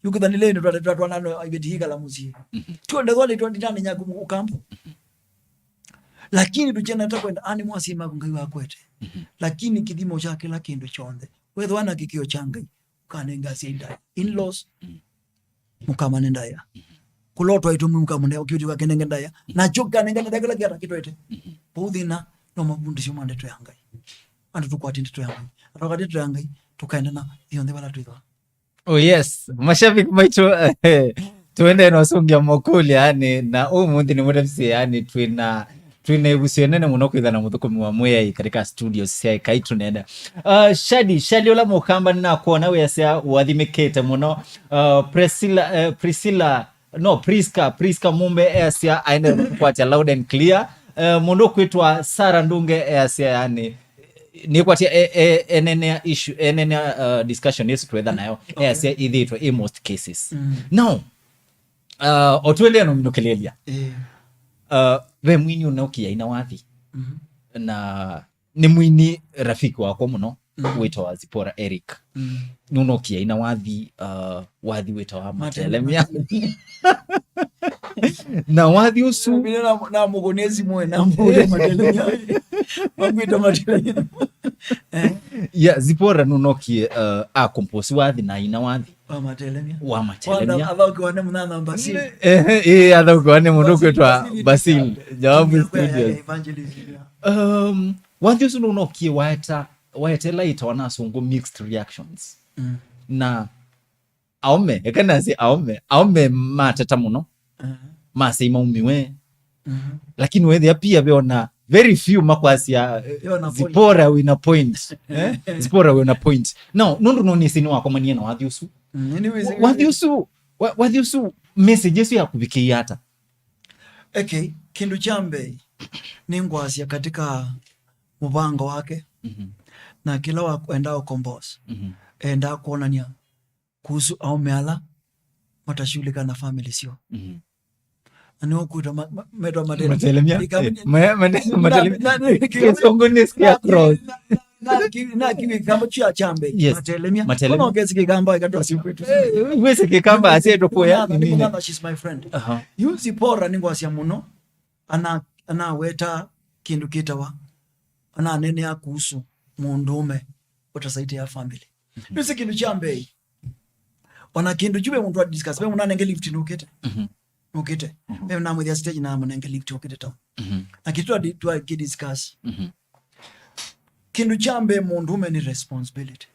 yuko dhani leo ndo tatu nano ibetihika la muzie tu ndo wale tu ndani nyake ukampo lakini tujena takwenda ani mwasima kungai wakwete lakini kidimo chake la kindu chonde wewe wana kikio changai kanenga sinda in-laws mukamane ndaya kulotwa itu mukamane ukiuti kwa kenenge ndaya na choka nenga ndagala kira kitwete puthina no mabundisho mande to yangai andu tukwati ndito yangai atokati to yangai tukaenda na yonde bala tuitwa oh yes mashabiki maicho tuende no songia mokuli yani na umundi ni mudafisi yani twina ibusienene muno kwithana muthukumi wa mwei katika studios cia EKAI TUNEENE shadi ola mukamba na kuona we cia wathimikite muno Priska mumbe cia aende kwatia loud and clear mundo kwitwa Sara Ndunge cia yani ni kwatia enene issue enene discussion yesu twetha nayo cia ithitwa in most cases now otwele no minokelelia we mwini unokia ina wathi na ni mwini rafiki wako muno witwa Zipora Eric nunokia ina wathi wathi witwa Matelemia na wathi usu na mugonezi mwe na mbude Matelemia wangwita Matelemia ya Zipora nunokie a compose wathi na ina wathi wa Matelemia wanda athauki wane munana Basil athauki wane mundu kwitwa Basil jawabu studios wathi usu nunokie waetela ita wanasungu mixed reactions na aume matata muno mase imaumiwe lakini wewe pia beona very few makwasi ya zipora wina point zipora wina point no nondu sini wako maniena wathiusu messages ya kubikia hata kindu chambe ni ngwasia katika mubango wake na kila wakwenda ukombozi enda kuonania kuhusu au meala matashughulika na family sio ani okuita matelemia kesongonesikia cross na kigambo cha chambe matelemia kono ngezi kigambo ikatoa sikwetu wese kikamba aseto poya nini she's my friend yuzi pora ningwasia muno ana weta kindu kitawa ana nene ya kuhusu mundume utasaidia ya family yuzi kindu chambe ona kindu jube muntu wa discuss be munane nge lift nukete nukete be na mu stage na munenge lift nukete to na kitu tu discuss kindu chambe mundume ni responsibility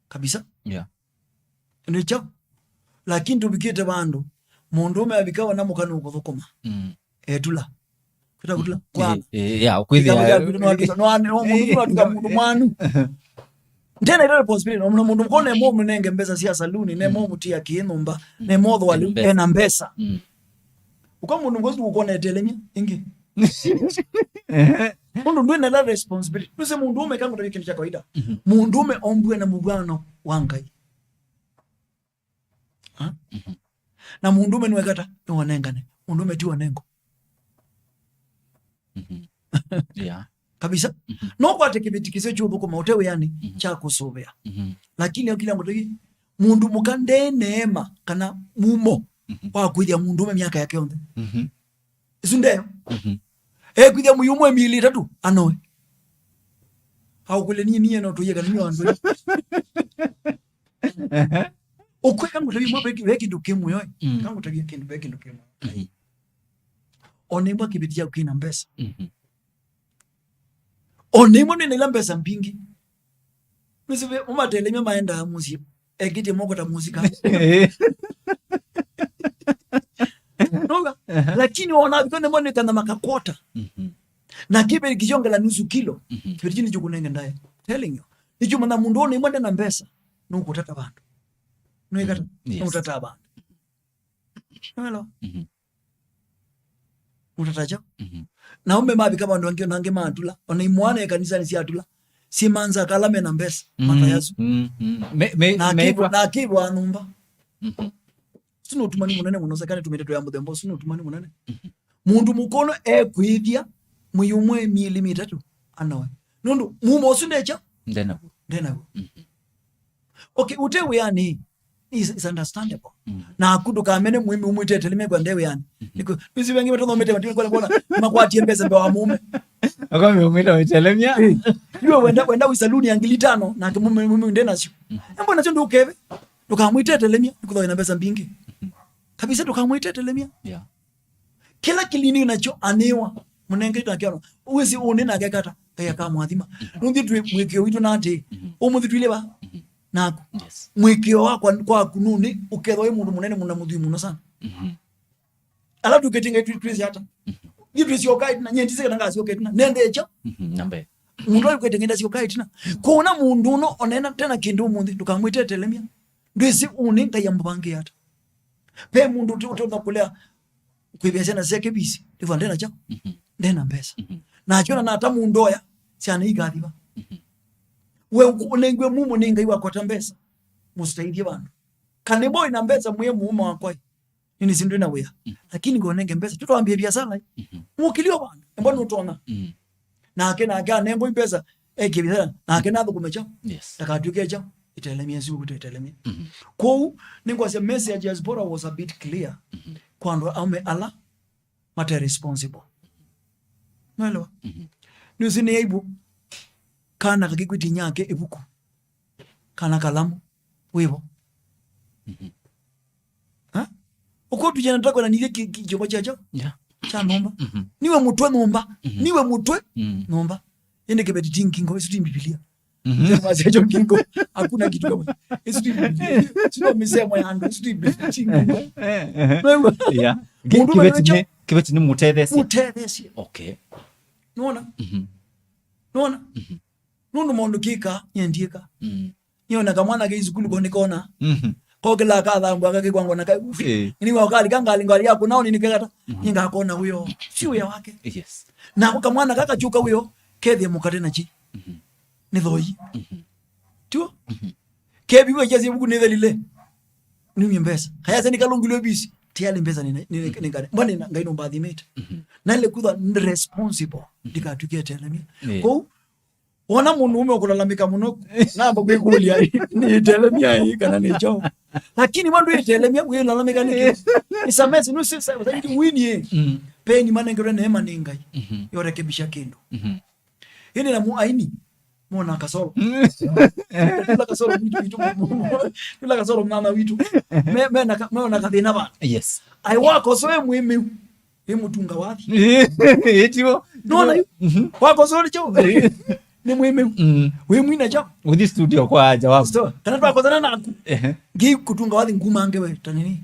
kabisa ndio lakini tubikite bandu mundume abikawa na mukanu kuthukuma etula kutula kwa ukwithia no mundu atuka mwanu ndena ile responsibility no mundu mkone mo munenge mbesa sia saluni ne mo mutia kinumba ne modho wali ena mbesa uko mundu ngozi ukone etelemia ingi mundu ndwe na responsibility nuse mundume kangu tabi kintu cha kawaida mundume ombwe na mubwana wangai na mundume niwe kata niwanengane mundume ti wanengo kabisa no kwate kibitikise chubu kwa hotewe yani cha kusubea lakini kila mtu mundu mukande neema kana mumo wa kuja mundume miaka yake onde isundeyo kuja muyumwe mili tatu anoe au kule niye no tuyeka ni wandu okwe kangu tabi mwa beki ndukimu yoy kangu tabi kindu beki ndukimu onemba kibitia kina mbesa onemo nene lambesa mpingi misibe umatelemia maenda muzi egite mokota muzika noga lakini ona bikone mone kana makakota na kibe kijonga la nusu kilo kirjini jukunenge ndaye telling you nicho mana mundu one mwende na mbesa nuko tata bantu noikata utata bantu hello utataja na umbe mabi kama ndo ngio nange matula ona imwane kanisa ni si atula si manza kalame na mbesa matayazu na kibo anumba sino tumani munene munoza kane tumeteto ya mudembo sino tumani munene mundu mukono kwithia muyumwe milimita tu anawe nundu mumo sundecha ndena okay utewe yani is understandable na akudu kamene muimi umwitete lime kwa ndewe yani niko bisi wengi watono mete matini kwa bona makwati mbeza mbe wa mume akome umwita wetelemia yo wenda wisaluni angili 5 na mume ndena sio mbona sio ndukeve tukamwitete lemia nikuwa ina mbeza mbingi kabisa tukamwitete lemia kila kilini nacho anewa munenge takiano uwezi unena gakata kaya kama mwadhima nundi tu mwekio witu nate umuthi tuile ba nako mwekio wako kwa kununi ukethoe mundu munene muna mudhi muno sana ala tuketinga twisi hata yitu sio kai na nyenti sika nanga sio kai na nendecha nambe mundu uketinga sio kai tina kuona mundu no onena tena kindu mundi tukamwitete lemia ndisi uninga yambangi hata pe mundu utakulea kuibiashana zake bisi ndivyo ndena cha ndena mbesa na achona na hata mundoya cyane igathiba we unengwe mumu ninga iwa kwa tambesa mustaidie bantu kane boy na mbesa muye muuma wakwa nini sindu na weya lakini ngo nenge mbesa tutwambie biashara mukilio bana mbona utona na akena nembo mbesa kibisa na akena kumecha takatukecha itelemia siku itelemia kwa ningo se message as bora was a bit clear kwando ame ala mata responsible nalo nusini aibu kana kakikwiti nyake ebuku kana kalamu wevo uko tujana tako na nile kijomo chacho cha nomba niwe mutwe nomba niwe mutwe nomba yende kebeti tinkingo isuti Biblia masejo kingo hakuna kitu kama isuti Biblia sio misemo yangu isuti tinkingo kibeti ni mutethesie okay nona nona nundu mundu kika nyendieka yona kamwana ke izukulu konikona kokela kathambu akakigwango na kai ni wakali kangali ngali yako nao ni kegata inga kona huyo si uya wake yes na kamwana kakachuka huyo kethe mukate na chi ni thoi tu kebi we jezi buku ni thelile ni mbesa haya seni kalungulwe bisi tiali mbesa ni ngane mbona ngaino mbathi mate na ile kutha responsible ndikatuketelemi ko ona mundu ume okulalamika muno namba kwikulia ni telemia hii kana ni chao lakini mwandu itelemia wewe lalamika niki isamesi no sisa zaidi wini peni manengero neema ningai yorekebisha kindu hili na muaini mona kasoro la kasoro vitu la kasoro mama vitu me na kadina ba yes ai wako so muhimu mutunga wapi etio nona wako so cho ni muhimu wewe mwina cha udi studio kwa aja wapo so kana twakozana na ngi kutunga wathi nguma ngewe tanini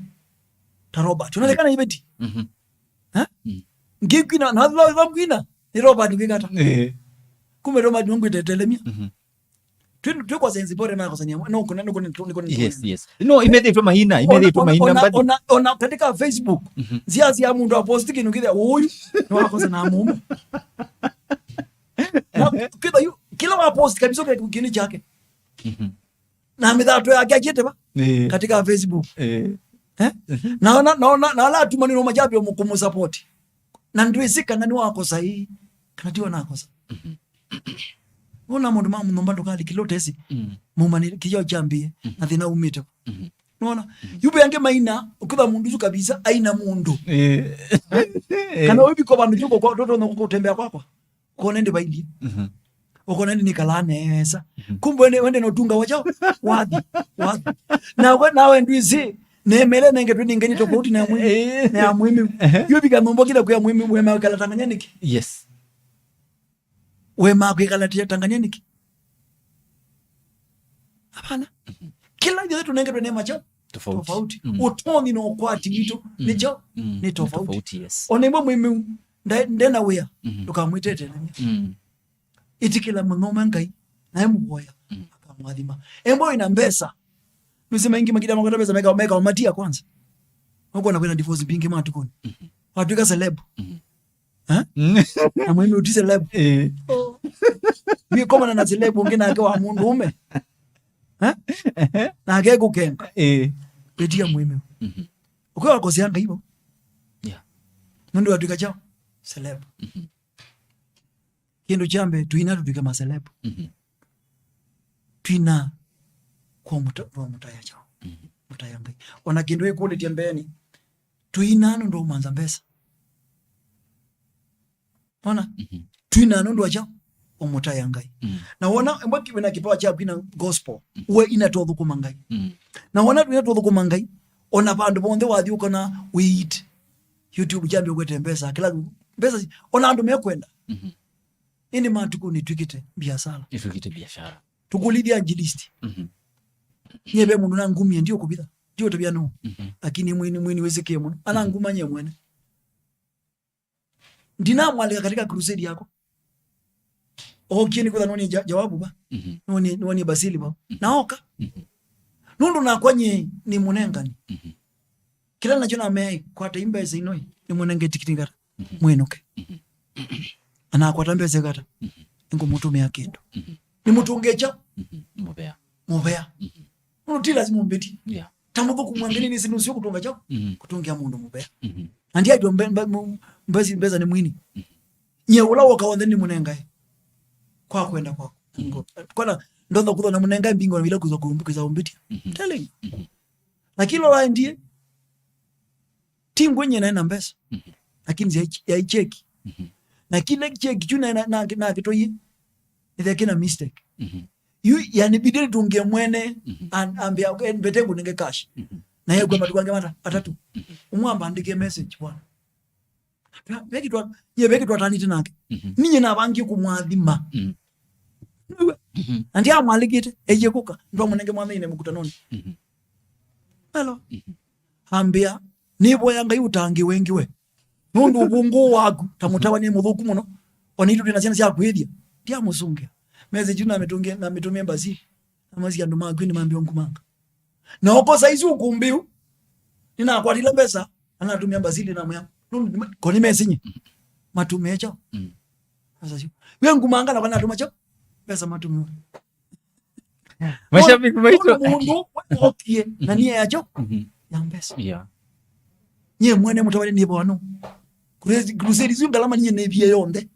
ta Robert unalekana ibeti ngi kwina na la kwina ni Robert ngikata kumbe Robert mungu itetelemia tu kwa sensi bora na kusanya no kuna yes no imeletwa mahina mbadi ona katika Facebook zia mundu aposti kinu kile huyu ni wako sana mume kila wa post kabisa kwa kini chake na midhato yake ajete ba katika Facebook na la tu maneno majabu mkumu support na ndio isika nani wako sahihi kanatiwa nako sasa ona mundu mamu nombando kali kilotesi mumani kiyo jambie na thina umite unaona yube yange maina ukitha mundu kabisa aina mundu kana wewe biko bandu juko kwa toto kutembea kwako kone ndi baidi ukona ndi nikalane esa kumbe wende notunga wachao wapi nawe ndwizi nemele nenge twiningeni tofauti na mwimi na mwimi yube kanombo kila kwa mwimi wema kala Tanganyika yes wema kwikalatia Tanganyika hapana kila ndio tunenge tunema cha tofauti utoni no kwati vitu ni cho ni tofauti yes onembo mwimi ndena wea tukamwitete itikila mnoma ngai naye muboya akamwadhima embo ina mbesa nusema ingi makida makata pesa meka matia kwanza huko na kwenda divorce bingi matu koni watu ka celeb na mwimi uti celeb mimi koma na celeb ngina akawa mundu ume na age kukenga petia mwimi uko akosianga hivyo mundu watu kachao celeb kindu chambe tuina tupika maceleb tuina kwa mutaya chao mutaya ngai ona kindu ikule tiambeni tuina ndo manza mbesa ona tuina ndo acha omutaya ngai na ona mbaki wena kipawa cha kwina gospel we ina todhu kumangai na ona tuina todhu kumangai ona bandu bonde wathi ukona wait YouTube jambe kwete mbesa kila mbesa ona andu mekwenda ini matuko ni twikite biashara tukulidia anjilisti nyebe mundu na ngumie ndio kubitha ndio tabia no lakini mwini wezeke muno ana nguma nye mwene ndina mwalika katika crusade yako okieni kwa noni jawabu ba noni basili ba naoka nundu na kwanye ni munengani kila nachona me kwa taimba isinoi ni munenge tikitingara mwenuke ana kwa tambe zekata ngo mutume yakendo ni mutungecha mubea uti lazima mbeti tamuko kumwangeni ni sinu sio kutunga chao kutungia mundu mubea andi ayo mbezi mbeza ni mwini nyeula wakaonde ni munengae kwa kwenda kwako kwana ndondo kudona munengae mbingo na bila kuzokumbukiza umbeti telling lakini lo ndiye tingwenye na mbesa lakini ya cheki na kile cheki chuna na kitoyi ni kina mistake yani bidiri tunge mwene ambia betengu ninge cash na yeye kwa matukange mata atatu umwamba andike message bwana beki twa tani tinake ninye na bangi kumwadhima andi amwaligite ejekuka ndo munenge mwana ine mukutanoni hello ambia nibo yanga yutangi wengi we nundu ubungu waku tamutawa ni muthuku muno onitu dina ciana cia kwithia tia musungia message juna ametungia na ametumia basi amazi andu magwi ni mambio nkumanga na uko saizi ukumbiu nina kwatila pesa anatumia basili na mwa koni mesinyi matumecho sasa sio wewe nkumanga na kana tumacho pesa matume mashabiki wetu mundu okie na nia yacho ya pesa nye mwene mutawale ni bono kurezi zunga lama nye nebie yonde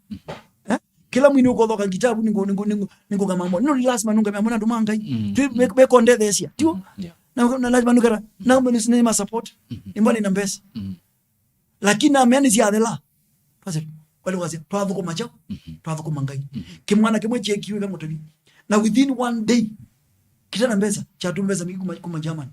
kila mwini uko thoka kitabu ningo kama mo no lazima nunga mama ndumanga tu be konde thesia tu na lazima nukara na mbona sinema support imbali na pesa lakini ameni zi adela pase wale wazi twathu ko macho twathu ko mangai kimwana kimwe chekiwe kama tobi na within one day kitana pesa cha tumbeza miguu kuma German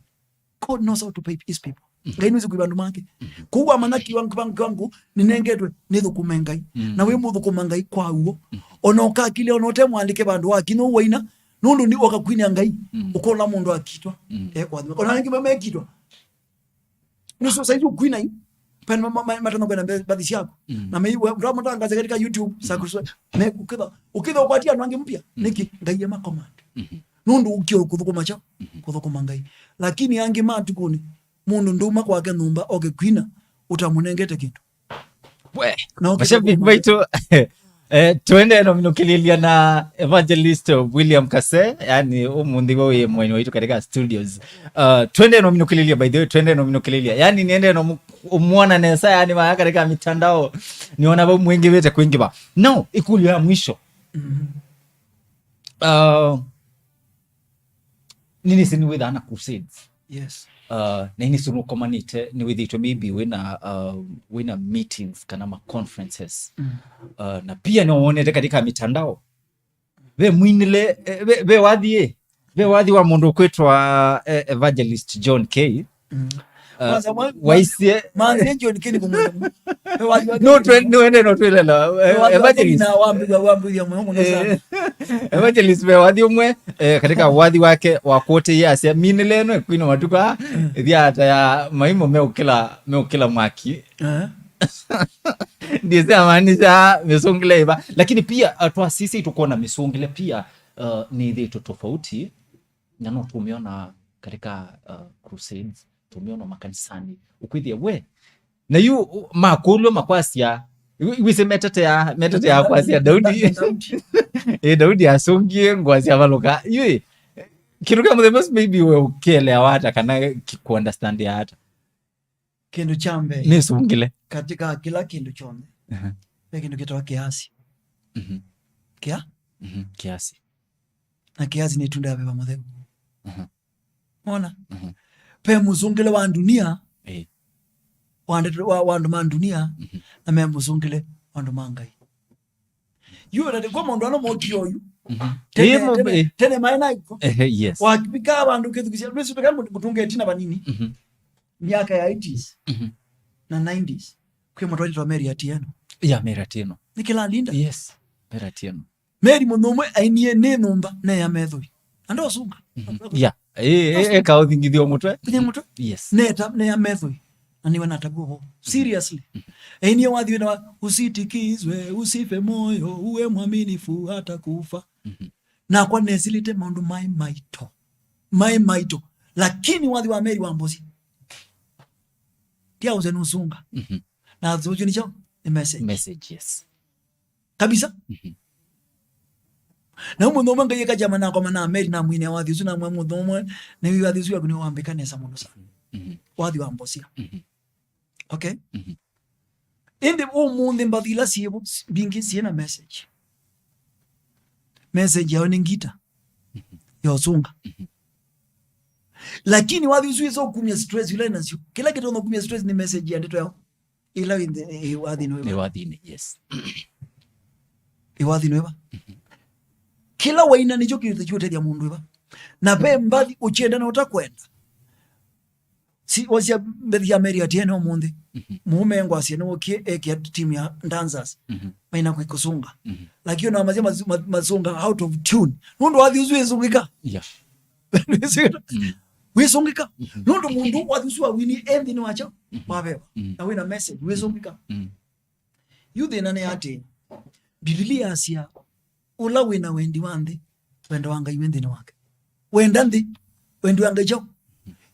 God knows how to pay his people ngainize kuibandu make kuwa manaki wangu ninengetwe nithukumengai na we muthukumangai kwa uo onoka kile onote mwandike bandu wakino waina nundu ndi okakwina ngai ukona mundu akitwa kwa ona ngi mamekitwa nuso saizi ukwina yi pen matano kwenda badisi yako na mei drama tangaza katika YouTube sakuswa me ukidha ukwatia nwangi mpya niki ngai ma command nundu ukio kuthukumacha kuthukumangai lakini yangi matukuni mundu nduma kwake numba ogekwina utamunengete kintu we mashabiki wetu twende no minukililia na Evangelist William Kasee yani umundi wewe mwenye wetu katika studios twende no minukililia by the way twende no minukililia yani niende no umuona nesa yani maa katika mitandao niona ba mwingi wete kwingi ba no ikulu ya mwisho nini sini with ana crusades yes na ini sunu komanite ni with it maybe wina meetings kana ma conferences na pia naone katika mitandao we mwinile we wadhi wa mundu kwetwa Evangelist John K waisie manze John K ni kumwona no twele la Evangelist na wambi ya mungu sana Evangelist we wadhi umwe katika wadhi wake wa kote ya asia minile no kwino matuka thia hata ya maimo meukila maki ndiye maanisha misungile iba lakini pia twa sisi tuko na misungile pia ni vitu tofauti na no tumeona katika crusades tumeona makanisani ukwithia we na yu makulwa makwasia wise metete ya kwasia Daudi Daudi asungie ngwasia baloka yui kiruka mudemos maybe we ukelewa hata kana ku understand ya hata kindu chambe ni sungile katika kila kindu chonde kindu kitoa kiasi kiasi na kiasi ni tunda ya beba mutheu ona pe muzungile wa dunia wandu mandunia na me muzungile wandu mangai yu na kwa mundu ano mokio yu tene maina iko yes wakipika abandu kethukisia lwesu pekana kutunga etina banini miaka ya 80s na 90s kwe mutwali twa Mary Atieno Mary Atieno nikila linda yes Mary Atieno Mary munomwe ainie ne numba na ya methui ando sunga ka uthingithio mutwe yes neta ne ya methui ani wana taguo seriously ainie wathi na usitikizwe usife moyo uwe mwaminifu hata kufa na kwa nesilite maundu mai maito lakini wathi wa Mary wambozi tia uzenusunga na zojo nicho message yes kabisa na mundu mwe ngaye kajama na kwa mana Mary na mwine wathi uzu na mwe mundu mwe na wi wathi uzu yakuni wambekane sa mundu sana wathi wambosia okay indi umundi mbadila sibo bingi sina message yao ningita yosunga lakini wathi uzu izo kumya stress yule nazio kila kitu ndo kumya stress ni message ya ndeto yao ila inde wathi ni yes wathi no kila waina nicho kitu chote ya mundu iba na pe mbathi uchenda na utakwenda si wasia mbethi ya Mary Atieno mundi mume ngo asie no eke team ya dancers maina kusunga lakini na mazunga out of tune ndo wathi uzwe zungika wesongeka nondo mundu wathuswa wini endi ni wacho wabewa na wina message wesongeka yuthe nane ati Biblia asia ula wina wendi wandi wenda wanga iwendi ni wake wenda ndi wendi wanga jo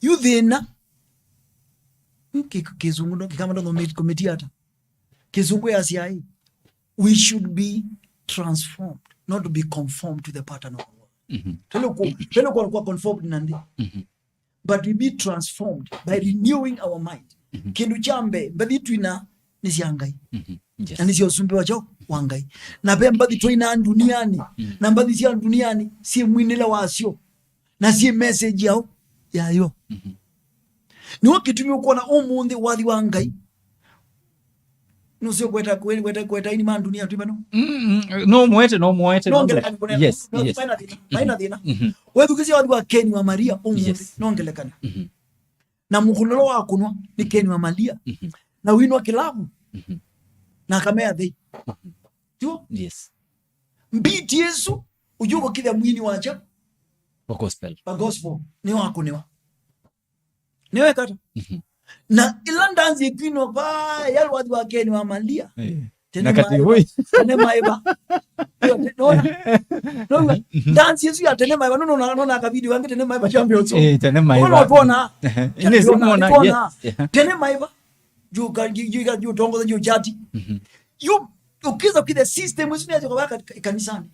yuthe na kizungu ndo kama ndo committee ata kizungu ya asia hii we should be transformed not to be conformed to the pattern of the world. Telo kwa conformed nandi but we be transformed by renewing our mind. Kindu chambe mbadi tuina nisiangai na nisio sumbe wacho wangai na be mbadi tuina duniani na mbadi sia duniani si mwinela wasio na si message yao yayo ni wakitumia kuona umundi wali wangai no sio kweta ini man dunia tu bano no mwete yes maina dina wewe ukisia wali wa Keni wa Maria umundi no ngelekana na mukunolo wa kunwa ni Keni wa Maria na winwa kilabu na kamea dhei tu yes mbiti Yesu ujuko kile mwini wacha wa gospel ni wako niwe kata na ilandanzi ikino ba yalwa wa Keni wa Maria na kati hui tene maiba no dance Yesu ya tene maiba no akabidi wange tene maiba champion so tene maiba tuona ine simona yes tene maiba juu tongoza juu jati you ukiza kile system usini aje kwa kanisani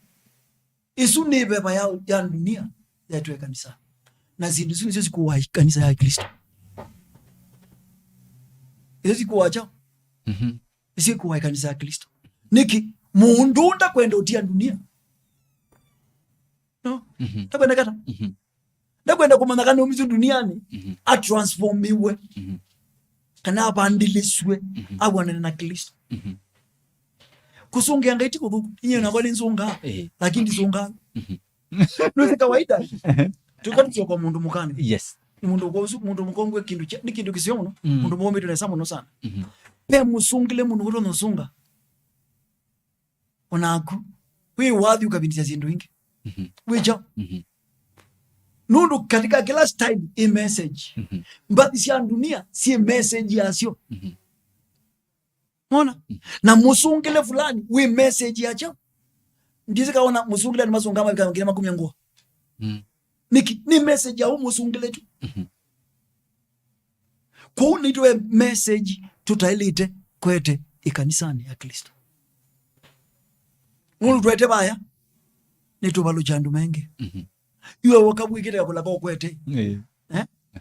isuni beba ya dunia ya tuwe kanisani na zindu sisi kuwa kanisa ya Kristo isi kuwacha isi kuwa kanisa ya Kristo niki mundu nda kwenda utia dunia no takwenda kata ndakwenda kumandakana umizu duniani a transformiwe kana abandiliswe abwanane na Kristo kusunga ngaiti kubuku inyo nakole nsunga lakini nsunga no si kawaida tukati kwa mundu mukani yes ni mundu gozu mundu mukongwe kindu kisiono mundu mombe tunesa muno sana pe musungile mundu goto nosunga onaku we wadhi ukabindisha zindu ingi weja nundu katika kila style i message mbadi si dunia si message yasio mona na musungile fulani we message yacho ndize kaona musungile ni masungama kama makumi nguo ni message ya musungile tu kwa nitwe message tutailite kwete ikanisani ya Kristo mulu twete baya nitubalo jandu menge iwe wakabwikira kula kwa kwete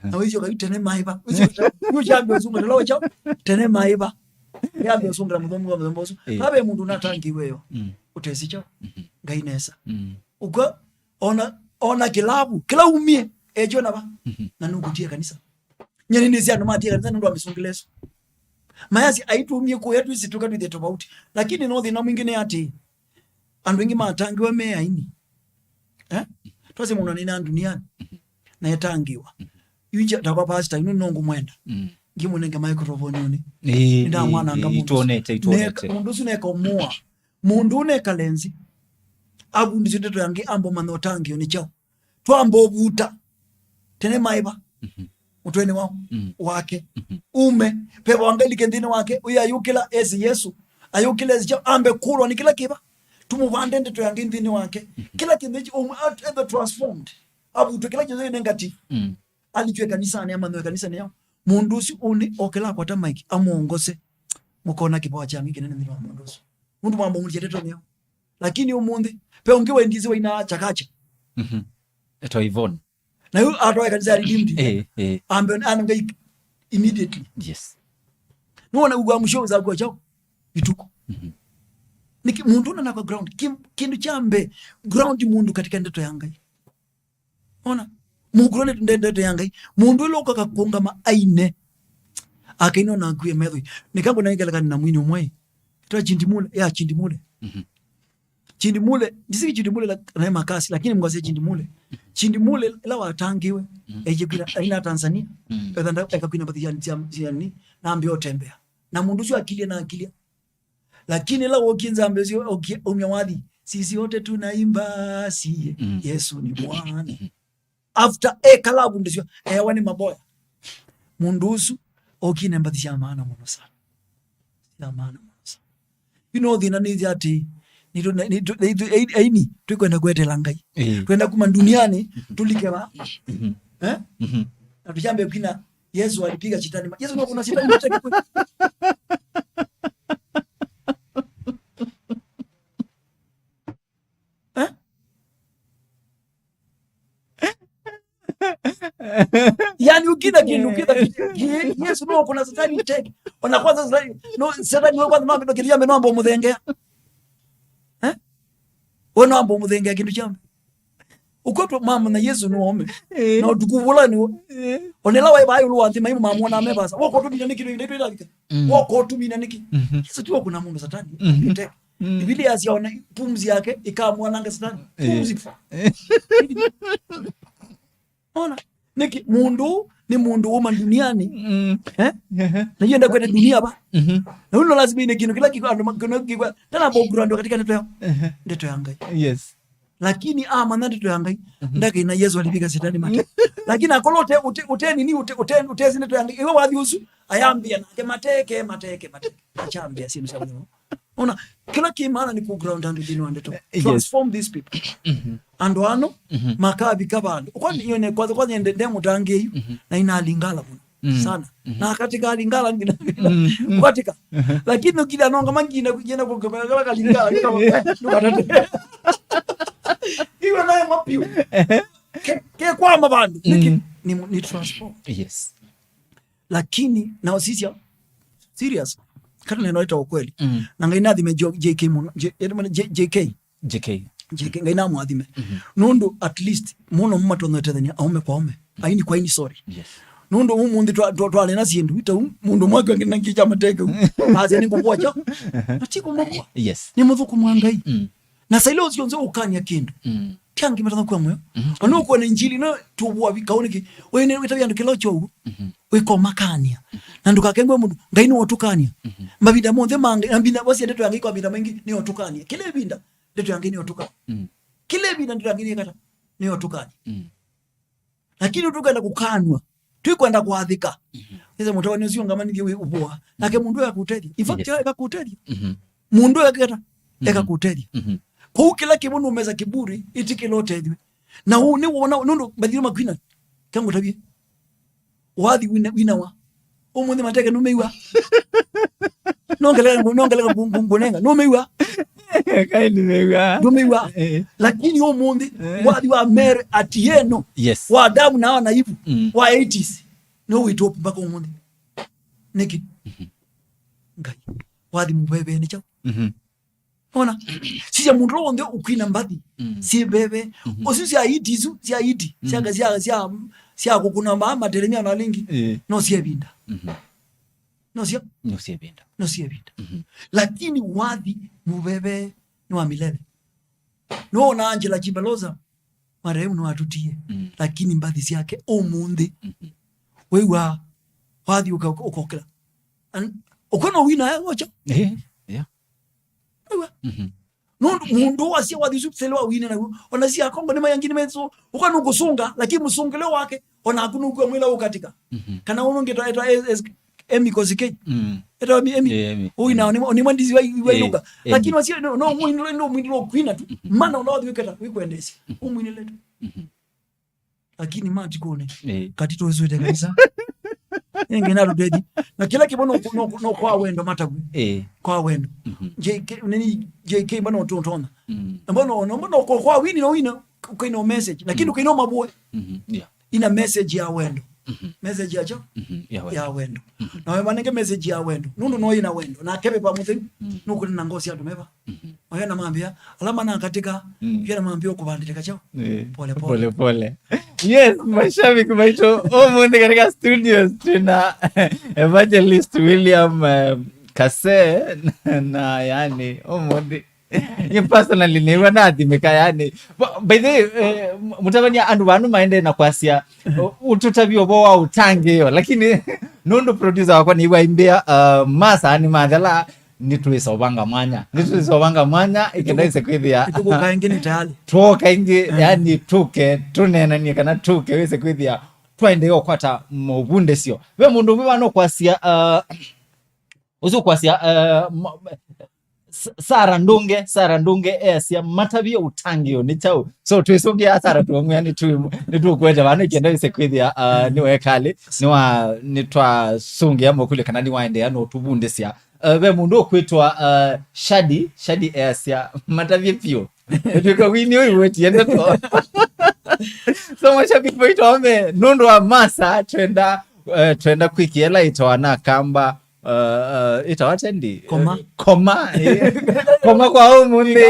na wizo kaitene maiba wizo jambo zungu lo chao tene maiba yambe zungu mudhomu wa mudhombozo habe mundu natangi weyo utesicha gainesa uko ona kilabu kila umie ejo naba na nukutia kanisa nyani ndizi anomatia kanisa ndo amesungileso mayasi aitumie ko yetu isituka twithe tofauti lakini no thina mwingine ati andu wengi matangiwa mea ini twase mundu nina duniani na yatangiwa yunja takwa pastor inu nongo mwenda ngimunenge microphone ni nda mwana ngamundu itonete mundu suneka omua mundu ne kalenzi abu ndiziteto yange ambo manotangio ni chao twambo buta tene maiba utweni wao wake ume pepo wangelike ndini wake uya yukila ezi Yesu ayukila ezi chao ambe kulwa ni kila kiba tumuvande ndeto yange ndini wake kila kindeji ever transformed abu to kila kizo negative alijwe kanisani ama nwe kanisani yao mundusi uni okela kwa tamaiki amuongose mukona kipawa changi kinene ndini wa mundusi mundu mwambo muliteto niyo lakini umundi pe ungiwe ndizi wa ina chakacha eto Yvonne na yu atoa kanisa redeemed ambe anangai immediately yes nuona ugwa musho za kwa chao vituko niki mundu na background kindu chambe ground mundu katika ndoto yanga ona mugrone ndoto yanga mundu lo kakakonga ma aine akaino na kuye medho nikango na ngela kana mwini umwe to chindimule ya chindimule chindimule ndisi chindimule la rema kasi lakini mngwase chindimule la watangiwe ejibira aina Tanzania pedanda ekakwina badiyani na ambio tembea na mundu sio akili na akili lakini la wokinza ambezio umyawadi sisi wote tunaimba si Yesu ni Bwana after kalabu ndisio wani maboya mundu usu okine mbati cia maana muno sana cia maana muno sana thina ni ati aini tukwenda kwetela Ngai twenda kuma duniani tulikewa na tujambe kina Yesu alipiga shetani. Yesu ndio kuna shetani mateke kweli. Yani ukida Yesu ndio kuna shetani mateke. Ona kwanza shetani ndio kwanza mambo kiria menombo muthengea. Ona mambo muthengea kindu chambe. Ukoto mama na Yesu no ome na tukuvula ni onela wa bayo lu anti maimu mamu na mebasa woko tu binaniki ndio ndio dalika woko tu binaniki Yesu tu kuna mundu satani ite Biblia asiona pumzi yake ikamwa nanga satani pumzi ona niki mundu ni mundu wa duniani na yenda kwenda dunia ba na uno lazima ine kino kila kiko ando kiko tena bogrando katika ndeto ya Ngai yes lakini maana ndeto ya Ngai ndake na Yesu alipiga shetani mateke lakini akolote uteni ni utezi ndeto ya Ngai iwe wathi usu ayambia na mateke achambia sinu sababu ona kila kimana ni ku ground and dino ndeto transform these people ando ano makabi kabando kwani hiyo ne kwanza ndende mutange na inalingala sana na katika alingala ngina katika lakini ukida nonga mangina kujenda kwa kalingala iwe naye mapiu ke kwa mabandu ni transform yes lakini na sisi serious kana neno ita ukweli na ngaina adhime JK muno JK ngaina mu adhime nundu at least muno mumatono tethania aume kwa aume aini kwa ini sorry yes nundu umundi twale na sindu ita mundu mwake ngina kija mateke aze ni kubocha natiko mwa yes ni muthuku mwangai na sailo sionzo ukanya kindu kyangi matano kwa moyo ono kwa injili no tubwa bikaoneki wene witabyando kilocho wiko makania na ndukakengwe mundu ngaini wotukania mabinda monthe mange ambinda bose ndeto yangi kwa binda mengi ni wotukania kile binda ndeto yangi ni wotukania kile binda ndeto yangi ni kata ni wotukania lakini utukanda kukanwa tuikwenda kuadhika sasa mutawani usio ngamani ngiwe uboa nake mundu yakutedia in fact yakutedia mundu yakata yakutedia kwa kila kibono umeza kiburi itikilotedwe na huu ni wona nundu badiro makwina kangu tabie wathi wina wa umundi mateke numeiwa nongelega ngungunenga numeiwa kaini meiwa numeiwa lakini umundi wathi wa mere atieno yes wa Adamu na wana ibu wa 80s no witopu mpaka umundi niki ngai wathi mubebe ni chao ona sija mundu onde ukwina mbadi si bebe osisi aitizu si aiti sia kukuna mama teremia na lingi no si ebinda no si ebinda lakini wathi mubebe ni wa milele no na Angela Chimbaloza marehemu no atutie lakini mbadi yake omunde wewa wathi ukokela ukono wina wacha mundu wasia wadhisu kuselewa wine na onasia kongo ni mayangini mezo ukanu kusunga lakini musungile wake ona akunu kwa mwila ukatika kana unonge to emi kozike eta emi uina ni mwandizi wa iluka lakini wasia no mwindilo kwina tu mana unawadhi wiketa wikuendesi umwine letu lakini mati kone katito wezuete kanisa ngena rudedi na kila kibono no kwa wendo matagu kwa wendo JK mbona utontona mbona kwa wini no wina ukaino message lakini ukaino mabwe ina message ya wendo message yacho ya wendo na wewe manenge message ya wendo nundu no ina wendo na kebe pa muthe nuko na ngosi atu meba oya na mambia alama na katika pia na mambia kubandika chao pole yes mashabiki maito omunde katika studios tuna Evangelist William Kasee na yani omunde ni personally ni wanathimika yani by the mutabania andu banu maende na kwasia ututabio bo wa utange yo lakini nundu producer wakwa ni waimbia masa ni madhala nitwisobanga mwanya ikenda ise kwithia ituguka ingi ni tayari tuoka ingi yani tuke tunena ni kana tuke wise kwithia twende yo kwata mubunde sio we mundu wiwa no kwasia uzo kwasia Sara ndunge esia matabia utangio ni chau so twisongia asara tu yani tu kwenda bana kenda ise kwithia ni wekali ni twa sungia mokule kana ni waende ya no tubunde sia we mundu kwitwa shadi esia matabia pio tuko wini wewe weti enda to so mashabiki wetu wame nundu wa masa twenda kwikiela itawana kamba itawatendi koma kwa umundi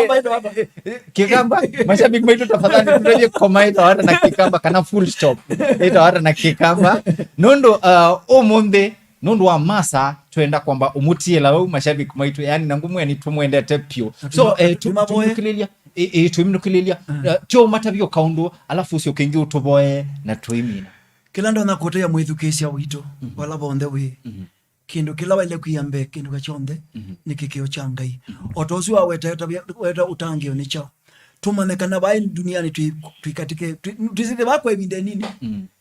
kikamba mashabiki wetu tafadhali tureje koma itawata na kikamba kana full stop itawata na kikamba nundu umundi nundu wa masa twenda kwamba umutie la mashabiki wetu yani na ngumu yani tumwendete pio so tumukililia tuimnukilia tio matabio kaundu alafu usio kingi utuboe na tuimina kila ndo nakotea mwithukisia wito wala bonde we kindu kila wale kuyambe kindu gachonde nikikio cha Ngai otozi wa weta utangio ni chao tumanekana bai duniani tuikatike tuzide bakwe ebinde nini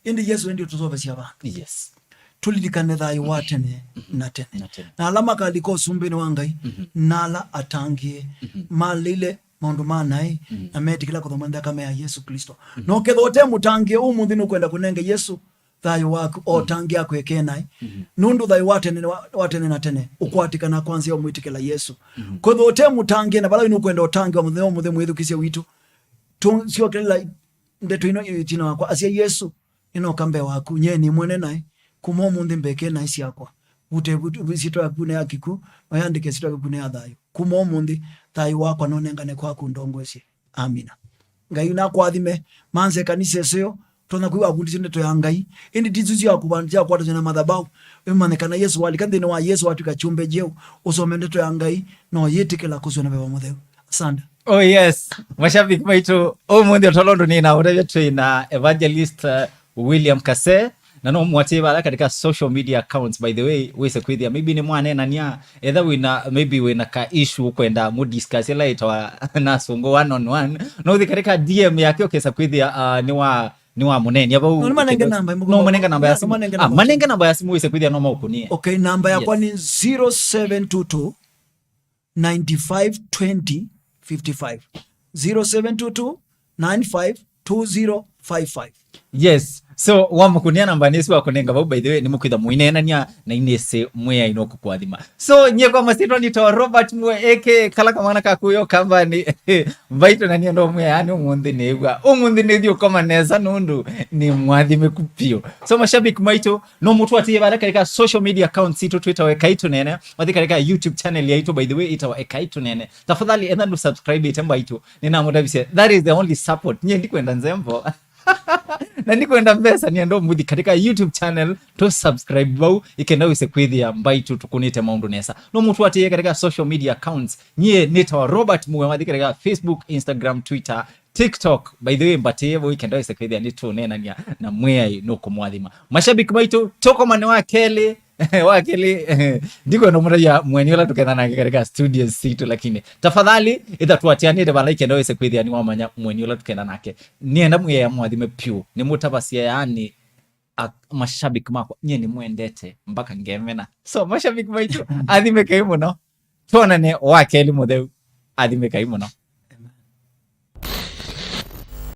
indi Yesu ndio tuzobesia ba yes tulilikane thayo watene na tene na alama kaliko sumbeni wa Ngai nala atangie malile maundu manai na metikila kuthomanda kama ya Yesu Kristo no kethote mutangie umuthi nukwenda kunenge Yesu thayo waku otangia kwekenai nundu thayo watene na tene ukwatikana kwanza ya mwitikela Yesu kethote mutangie na bala nukwenda otangia muthi mwithukisia witu sio kila ndeto ino itina wakwa asia Yesu ino kambe waku nyeni mwene nai kumo muthi mbeke na isi yakwa ute sito yakune yakiku mayandike sito yakune ya thayo kumo muthi thayo wakwa nonengane kwaku ndongwesi amina Ngai na kwathime manze kanisa seyo tona kuwa kundi neto ya Ngai indi dizuzi ya kubanja kwa tena madhabahu emanekana Yesu walikande no wa Yesu watu kachumbe jeu usome neto ya Ngai no yetikela kuzona baba mutheu asante. Oh yes, mashabiki wetu umundi otolondo ni na uraje tuna evangelist William Kasee na no mwatiba katika social media accounts by the way wese kwithia maybe ni mwane na nia either wina ka issue kwenda mu discuss later na songo one on one no katika DM yake okesa kwithia ni wa muneni abo no manenga namba ya simu manenga namba ya simu wese kwithia no maukunie okay namba yakwa ni 0722 95 20 55 0722 95 2055 yes so wamukunia namba nisi wa kunenga babu by the way ni mukwitha muinenania na inese mwea inoku kwathima so nye kwa masito nito Robert mwe eke kala kamana kakuyo kamba ni mbaito na ndo mwea yani umundi nethio kama neza nundu ni mwathime kupio so mashabiki maito no mutu atie bala katika social media accounts ito Twitter EKAI TUNEENE wathi katika YouTube channel ya ito by the way ita EKAI TUNEENE tafadhali enda ndo subscribe itemba ito nina mudabise that is the only support nye ndikwenda nzembo na nikwenda mbesa niendo muthi katika YouTube channel to subscribe bau ikenda wise kwithia mbaitu tukunite maundu nesa no mutu atie katika social media accounts nye nita Robert Muwe wathi katika Facebook, Instagram, Twitter, TikTok by the way mbatie bo ikenda wise kwithia ni tunena na mwea no kumwathima mashabiki baitu toko mane wa Kelly ndiko no mura ya mwenyola tukethana katika studios situ lakini tafadhali itatuatiani de bala ikenda wese kwithia ni wamanya mwenyola tukethana nake nienda muye ya mwathime pyu ni mutabasia yani mashabiki mako nye ni mwendete mpaka ngemena so mashabiki baitu athime kai muno tuonane wa Kelly mutheu athime kai muno.